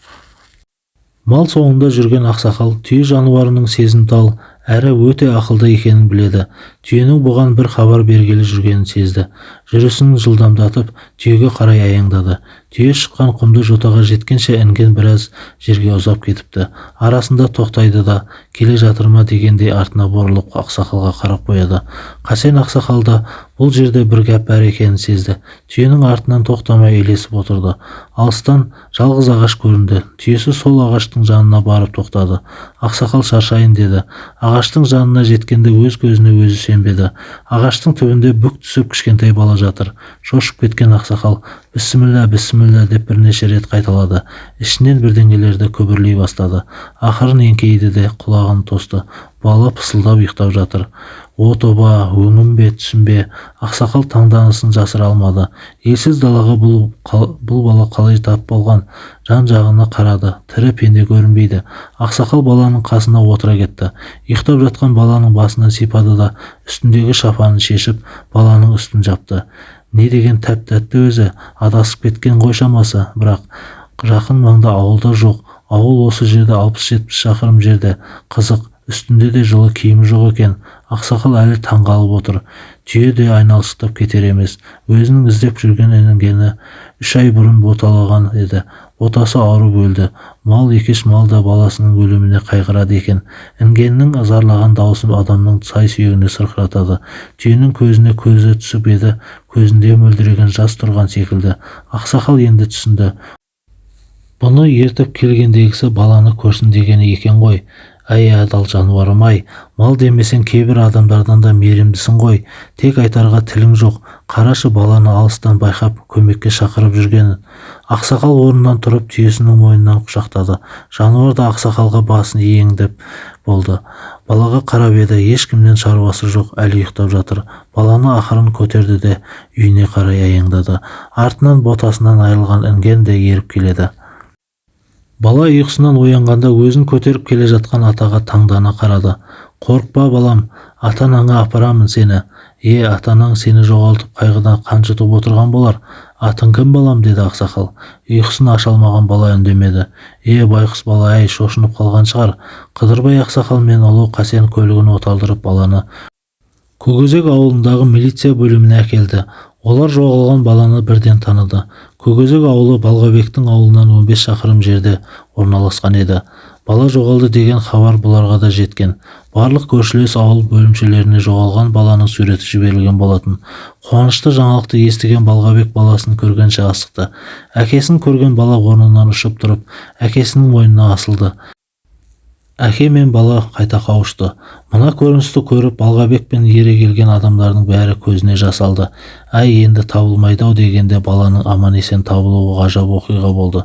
Мал соңында жүрген ақсақал түйе жануарының сезімтал әрі өте ақылды екенін біледі. Түйенің бұған бір хабар бергелі жүргенін сезді. Жүрісін жылдамдатып түйеге қарай аяңдады. Түйе шыққан құмды жотаға жеткенше інген біраз жерге ұзап кетіпті. Арасында тоқтайды да келе жатыр ма дегендей артына бұрылып ақсақалға қарап қояды. Қасен ақсақал да бұл жерде бір гәп бар екенін сезді. Түйенің артынан тоқтамай елесіп отырды. Алыстан жалғыз ағаш көрінді. Түйесі сол ағаштың жанына барып тоқтады. Ақсақал шаршайын деді. Ағаштың жанына жеткенде өз көзіне өзі сенбеді. Ағаштың түбінде бүк түсіп кішкентай бала жатыр. Шошып кеткен ақсақал «Бісміллә, бісміллә» деп бірнеше рет қайталады. Ішінен бірдеңелерді күбірлей бастады. Ақырын еңкейді де құлағын тосты. Бала пысылдап ұйықтап жатыр. О тоба, өңім бе, түсім бе? Ақсақал таңданысын жасыра алмады. Елсіз далаға бұл бала қалай тап болған? Жан-жағына қарады. Тірі пенде көрінбейді. Ақсақал баланың қасына отыра кетті. Ұйықтап жатқан баланың басынан сипады да үстіндегі шапанын шешіп, баланың үстін жапты. Не деген тәп-тәтті өзі, адасып кеткен ғой шамасы, бірақ жақын маңда ауылда жоқ. Ауыл осы жерде 60-70 шақырым жерде. Қызық, үстінде де жылы киімі жоқ екен. Ақсақал әлі таңғалып отыр. Түйе де айналшықтап кетер емес. Өзінің іздеп жүрген інгені 3 ай бұрын боталаған еді. Ботасы ауырып өлді. Мал екеш мал да баласының өліміне қайғырады екен. Інгеннің зарлаған дауысы адамның сай сүйегіне сырқыратады. Түйенің көзіне көзі түсіп еді. Көзінде мөлдіреген жас тұрған секілді. Ақсақал енді түсінді. Бұны ертіп келгендегісі баланы көрсін дегені екен ғой. Әй адал жануарым-ай, мал демесең кейбір адамдардан да мейірімдісің ғой. Тек айтарға тілің жоқ. Қарашы баланы алыстан байқап көмекке шақырып жүргенін. Ақсақал орнынан тұрып түйесінің мойнынан құшақтады. Жануар да ақсақалға басын иеңдеп болды. Балаға қарап еді, ешкімнен шаруасы жоқ, әлі ұйықтап жатыр. Баланы ақырын көтерді де үйіне қарай аяңдады. Артынан ботасынан айырылған інген де еріп келеді. Бала ұйқысынан оянғанда өзін көтеріп келе жатқан атаға таңдана қарады. Қорықпа балам, ата-анаңа апарамын сені. Ата-анаң сені жоғалтып қайғыдан қан жұтып отырған болар. Атың кім балам, деді ақсақал. Ұйқысын аша алмаған бала үндемеді. Байқұс бала, әй, шошынып қалған шығар. Қыдырбай ақсақал мен ұлы Қасен көлігін оталдырып баланы Көкөзек ауылындағы милиция бөліміне әкелді. Олар жоғалған баланы бірден таныды. Көкөзек ауылы Балғабектің ауылынан 15 шақырым жерде орналасқан еді. Бала жоғалды деген хабар бұларға да жеткен. Барлық көршілес ауыл бөлімшелеріне жоғалған баланың суреті жіберілген болатын. Қуанышты жаңалықты естіген Балғабек баласын көргенше асықты. Әкесін көрген бала орнынан ұшып тұрып, әкесінің мойнына асылды. Әке мен бала қайта қауышты. Мына көріністі көріп Балғабек пен ере келген адамдардың бәрі көзіне жас алды. Енді табылмайды-ау дегенде баланың аман-есен табылуы ғажап оқиға болды.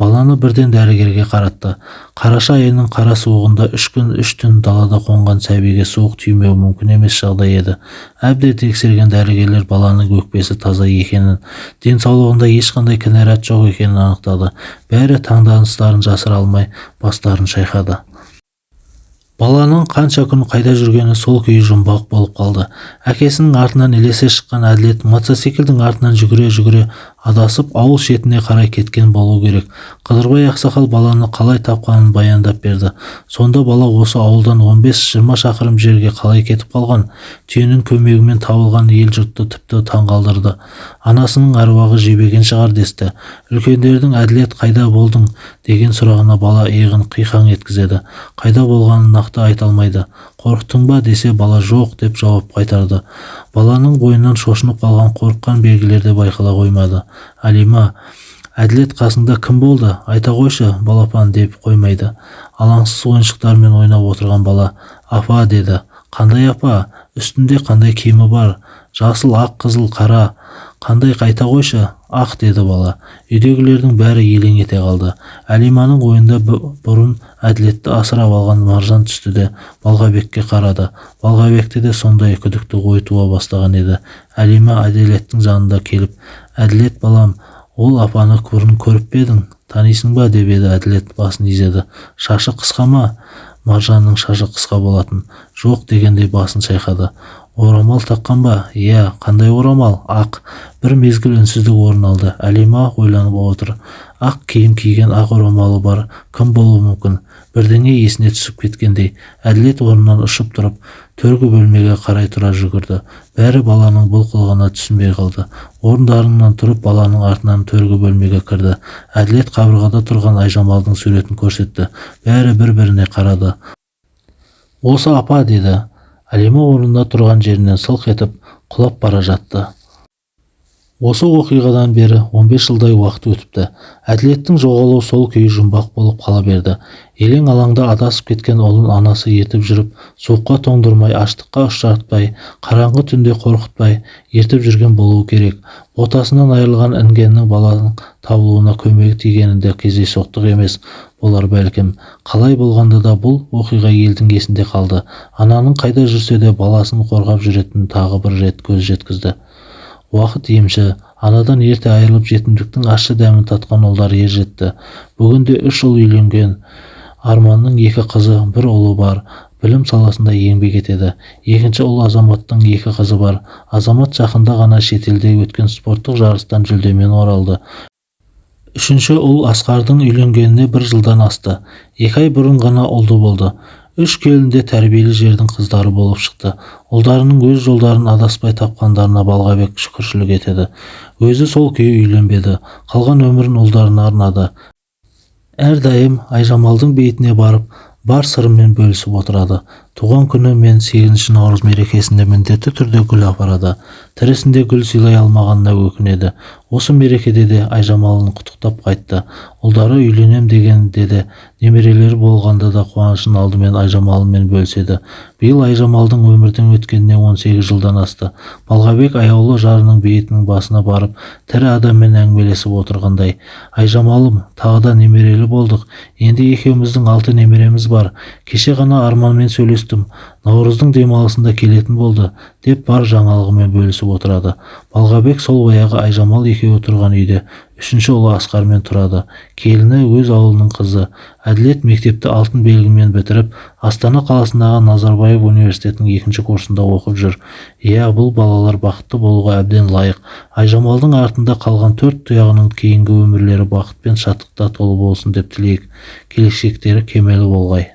Баланы бірден дәрігерге қаратты. Қараша айының қара суығында 3 күн 3 түн далада қонған сәбиге суық тимеуі мүмкін емес жағдай еді. Әбден тексерген дәрігерлер баланың өкпесі таза екенін, денсаулығында ешқандай кінәрат жоқ екенін анықтады. Бәрі таңданыстарын жасыра алмай бастарын шайқады. Баланың қанша күн қайда жүргені сол күйі жұмбақ болып қалды. Әкесінің артынан ілесе шыққан Әділет мотоциклдің артынан жүгіре-жүгіре адасып ауыл шетіне қарай кеткен болу керек. Қыдырбай ақсақал баланы қалай тапқанын баяндап берді. Сонда бала осы ауылдан 15-20 шақырым жерге қалай кетіп қалған? Түйенің көмегімен табылған ел жұртты тіпті таңғалдырды. Анасының аруағы жебеген шығар десті. Үлкендердің Әділет қайда болдың деген сұрағына бала иығын қиқаң еткізеді. Қайда болғанын нақты айта алмайды. Қорықтың ба десе бала жоқ деп жауап қайтарды. Баланың бойынан шошынып қалған қорыққан белгілер де байқала қоймады. Алима, Әділет қасында кім болды? Айта қойшы, балапан деп қоймайды. Алаңсыз ойыншықтармен ойнап отырған бала. Апа, деді. Қандай апа? Үстінде қандай киімі бар? Жасыл, ақ, қызыл, қара. Қандай, қайта қойшы. Ақ, деді бала. Үйдегілердің бәрі елең ете қалды. Әлиманың ойында бұрын Әділетті асырап алған Маржан түсті де Балғабекке қарады. Балғабекте де сондай күдікті ой туа бастаған еді. Әлима Әділеттің жанында келіп: «Әділет балам, ол апаны бұрын көріп пе едің? Танисың ба?» деп еді. Әділет басын изеді. «Шашы қысқа ма?» Маржанның шашы қысқа болатын. «Жоқ» дегендей басын шайқады. «Орамал таққан ба?» «Иә». «Қандай орамал?» «Ақ». Бір мезгіл үнсіздік орын алды. Әлима ойланып отыр. Ақ киім киген, ақ орамалы бар кім болуы мүмкін? Бірдеңе есіне түсіп кеткендей, Әділет орнынан ұшып тұрып, төргі бөлмеге қарай тұра жүгірді. Бәрі баланың бұл қылығына түсінбей қалды. Орындарынан тұрып баланың артынан төргі бөлмеге кірді. Әділет қабырғада тұрған Айжамалдың суретін көрсетті. Бәрі бір-біріне қарады. «Осы апа», деді. Әлима орнында тұрған жерінен сылқ етіп құлап бара жатты. Осы оқиғадан бері 15 жылдай уақыт өтіпті. Әділеттің жоғалуы сол күйі жұмбақ болып қала берді. Елең алаңда адасып кеткен ұлын анасы ертіп жүріп, суыққа тоңдырмай, аштыққа ұшыратпай, қараңғы түнде қорқытпай ертіп жүрген болуы керек. Ботасынан айырылған інгеннің баланың табылуына көмегі тигенінде кездейсоқтық емес болар бәлкім. Қалай болғанда да бұл оқиға елдің есінде қалды. Ананың қайда жүрсе де баласын қорғап жүретінін тағы бір рет көз жеткізді. Уақыт емші. Анадан ерте айырылып жетімдіктің ащы дәмін татқан ұлдар ер жетті. Бүгінде 3 ұл үйленген. Арманның 2 қызы, 1 ұлы бар. Білім саласында еңбек етеді. Екінші ұл Азаматтың 2 қызы бар. Азамат жақында ғана шетелде өткен спорттық жарыстан жүлдемен оралды. Үшінші ұл Асқардың үйленгеніне 1 жылдан асты. 2 ай бұрын ғана ұлды болды. 3 келінде тәрбиелі жердің қыздары болып шықты. Ұлдарының өз жолдарын адаспай тапқандарына Балғабек шүкіршілік етеді. Өзі сол күйі үйленбеді. Қалған өмірін ұлдарына арнады. Әрдайым Айжамалдың бейітіне барып, бар сырымен бөлісіп отырады. Туған күні мен 8 наурыз мерекесінде міндетті түрде гүл апарады. Тірісінде гүл сыйлай алмағанына өкінеді. Осы мерекеде де Айжамалын құттықтап қайтты. Ұлдары үйленем дегенде де, немерелері болғанда да қуанышын алдымен Айжамалымен бөліседі. Биыл Айжамалдың өмірдің өткеніне 18 жылдан асты. Балғабек аяулы жарының бейітінің басына барып, тірі адаммен әңгімелесіп отырғандай: «Айжамалым, тағы да немерелі болдық. Енді екеуміздің 6 немереміз бар. Кеше ғана Арманмен сөйлестім. Наурыздың демалысында келетін болды», деп бар жаңалығымен бөлісіп отырады. Балғабек сол баяғы Айжамал екеуі тұрған үйде 3-ші ұлы Асқармен тұрады. Келіні өз ауылының қызы. Әділет мектепті алтын белгімен бітіріп, Астана қаласындағы Назарбаев университетінің 2-ші курсында оқып жүр. Иә, бұл балалар бақытты болуға әбден лайық. Айжамалдың артында қалған 4 тұяғының кейінгі өмірлері бақыт пен шаттықта толы болсын деп тілейік. Келешектері кемелі болғай.